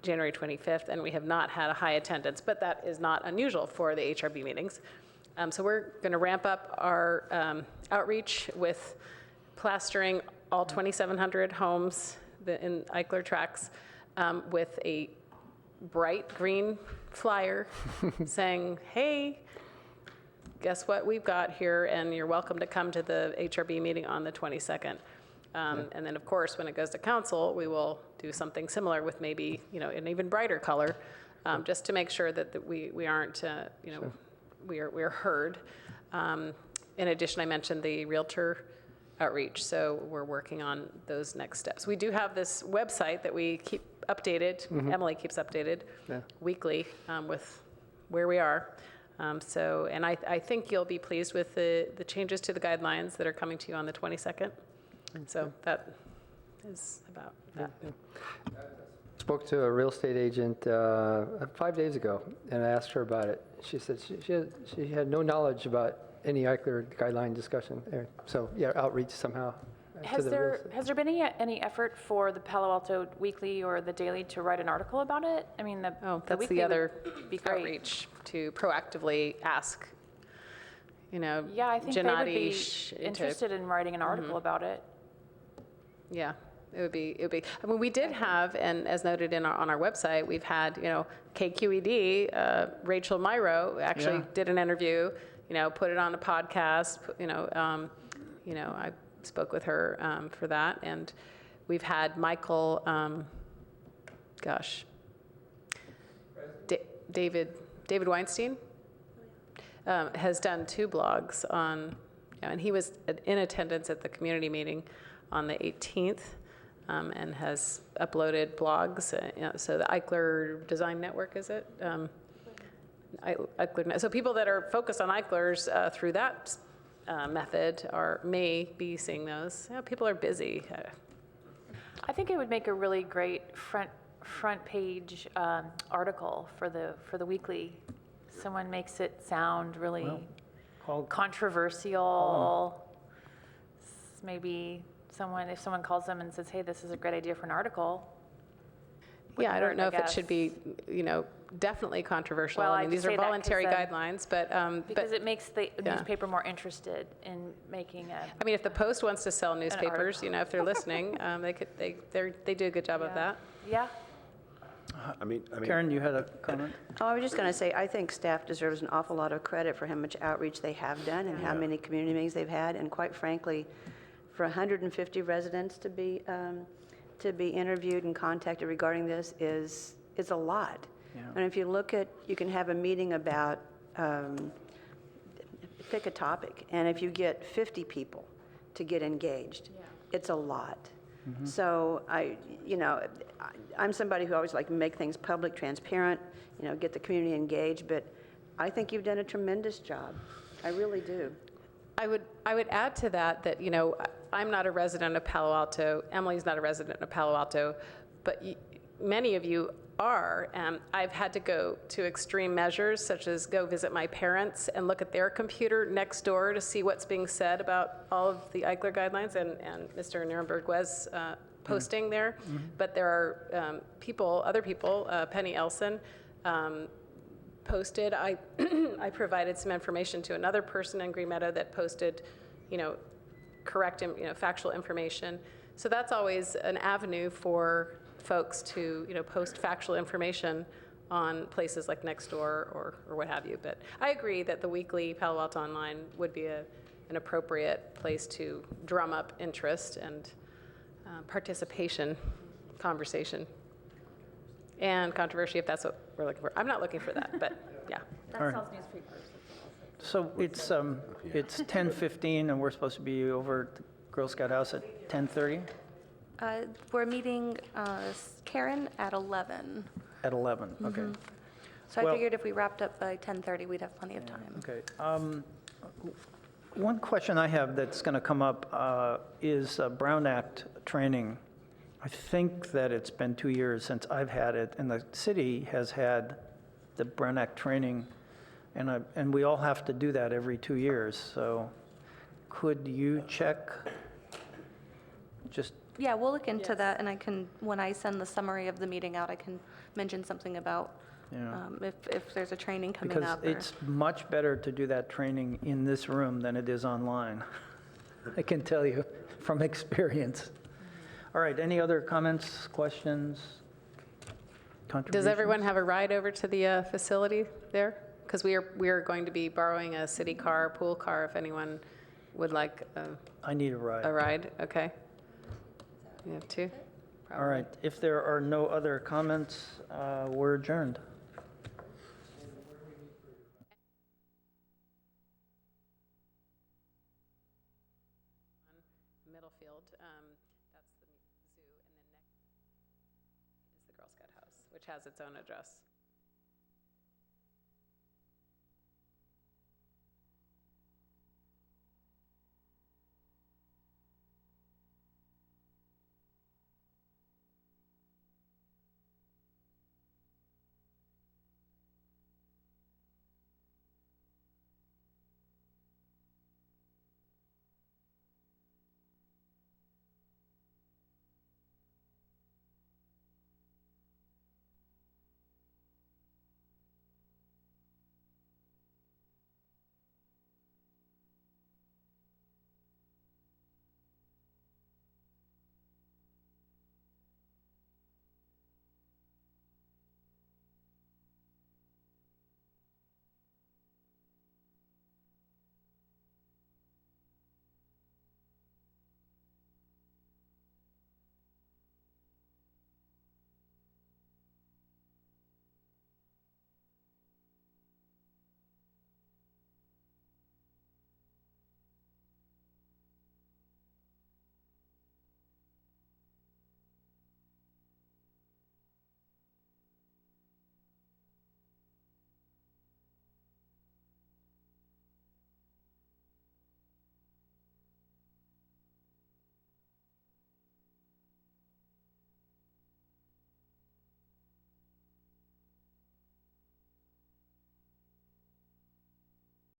January 25th, and we have not had a high attendance, but that is not unusual for the HRB meetings. So we're going to ramp up our outreach with plastering all 2,700 homes in Eichler tracts with a bright green flyer saying, hey, guess what we've got here, and you're welcome to come to the HRB meeting on the 22nd. And then, of course, when it goes to council, we will do something similar with maybe, an even brighter color, just to make sure that we aren't, we are heard. In addition, I mentioned the realtor outreach, so we're working on those next steps. We do have this website that we keep updated, Emily keeps updated weekly with where we are. And I think you'll be pleased with the changes to the guidelines that are coming to you on the 22nd. So that is about that. Spoke to a real estate agent 5 days ago, and I asked her about it. She said she had no knowledge about any Eichler guideline discussion there. So yeah, outreach somehow Has there been any effort for the Palo Alto Weekly or the Daily to write an article about it? I mean, the That's Weekly the would other be great. outreach, to proactively ask, Yeah, I think they would be Gennady to- interested in writing an article about it. Yeah, it would be, I mean, we did have, and as noted on our website, we've had, KQED, Rachel Myro actually Yeah. did an interview, put it on a podcast, I spoke with her for that, and we've had Michael, David Weinstein has done 2 blogs on, and he was in attendance at the community meeting on the 18th, and has uploaded blogs. So the Eichler Design Network, is it? Eichler, so people that are focused on Eichlers through that method may be seeing those. People are busy. I think it would make a really great front page article for the Weekly. Someone makes it sound really Called- controversial. Maybe if someone calls them and says, "Hey, this is a great idea for an article." Yeah, I don't know if it guess. should be, definitely controversial. Well, I I mean, these just are say that 'cause voluntary then- guidelines, but, Because it makes the Yeah. newspaper more interested in making a. I mean, if the Post wants to sell newspapers, if they're listening, they do a good job of that. Yeah. I mean, Karen, you had a comment? Oh, I was just going to say, I think staff deserves an awful lot of credit for how much outreach they have done and how many community meetings they've had. And quite frankly, for 150 residents to be interviewed and contacted regarding this is a lot. Yeah. And if you look at, you can have a meeting about, pick a topic, and if you get 50 people to get engaged, it's a lot. So I'm somebody who always like to make things public, transparent, get the community engaged, but I think you've done a tremendous job. I really do. I would add to that, I'm not a resident of Palo Alto, Emily's not a resident of Palo Alto, but many of you are. I've had to go to extreme measures, such as go visit my parents and look at their computer next door to see what's being said about all of the Eichler guidelines, and Mr. Nuremberg was posting there. But there are other people, Penny Elson, posted. I provided some information to another person in Green Meadow that posted, correct, factual information. So that's always an avenue for folks to, post factual information on places like Nextdoor or what have you. But I agree that the weekly Palo Alto Online would be an appropriate place to drum up interest and participation, conversation, and controversy, if that's what we're looking for. I'm not looking for that, but yeah. That sells newspapers. So it's 10:15, and we're supposed to be over at the Girl Scout House at 10:30? We're meeting Karen at 11. At 11, okay. So Well- I figured if we wrapped up by 10:30, we'd have plenty of time. Okay. One question I have that's going to come up is Brown Act training. I think that it's been 2 years since I've had it, and the city has had the Brown Act training, and we all have to do that every 2 years. So could you check? Just, Yeah, we'll look into that, and when I send the summary of the meeting out, I can mention something about if there's a training coming because up. it's much better to do that training in this room than it is online. I can tell you from experience. All right, any other comments, questions, contributions? Does everyone have a ride over to the facility there? Because we are going to be borrowing a city car, pool car, if anyone would like I need a ride. a ride. Okay. You have two? All right, if there are no other comments, we're adjourned. Middlefield, that's the zoo, and then next is the Girl Scout house, which has its own address.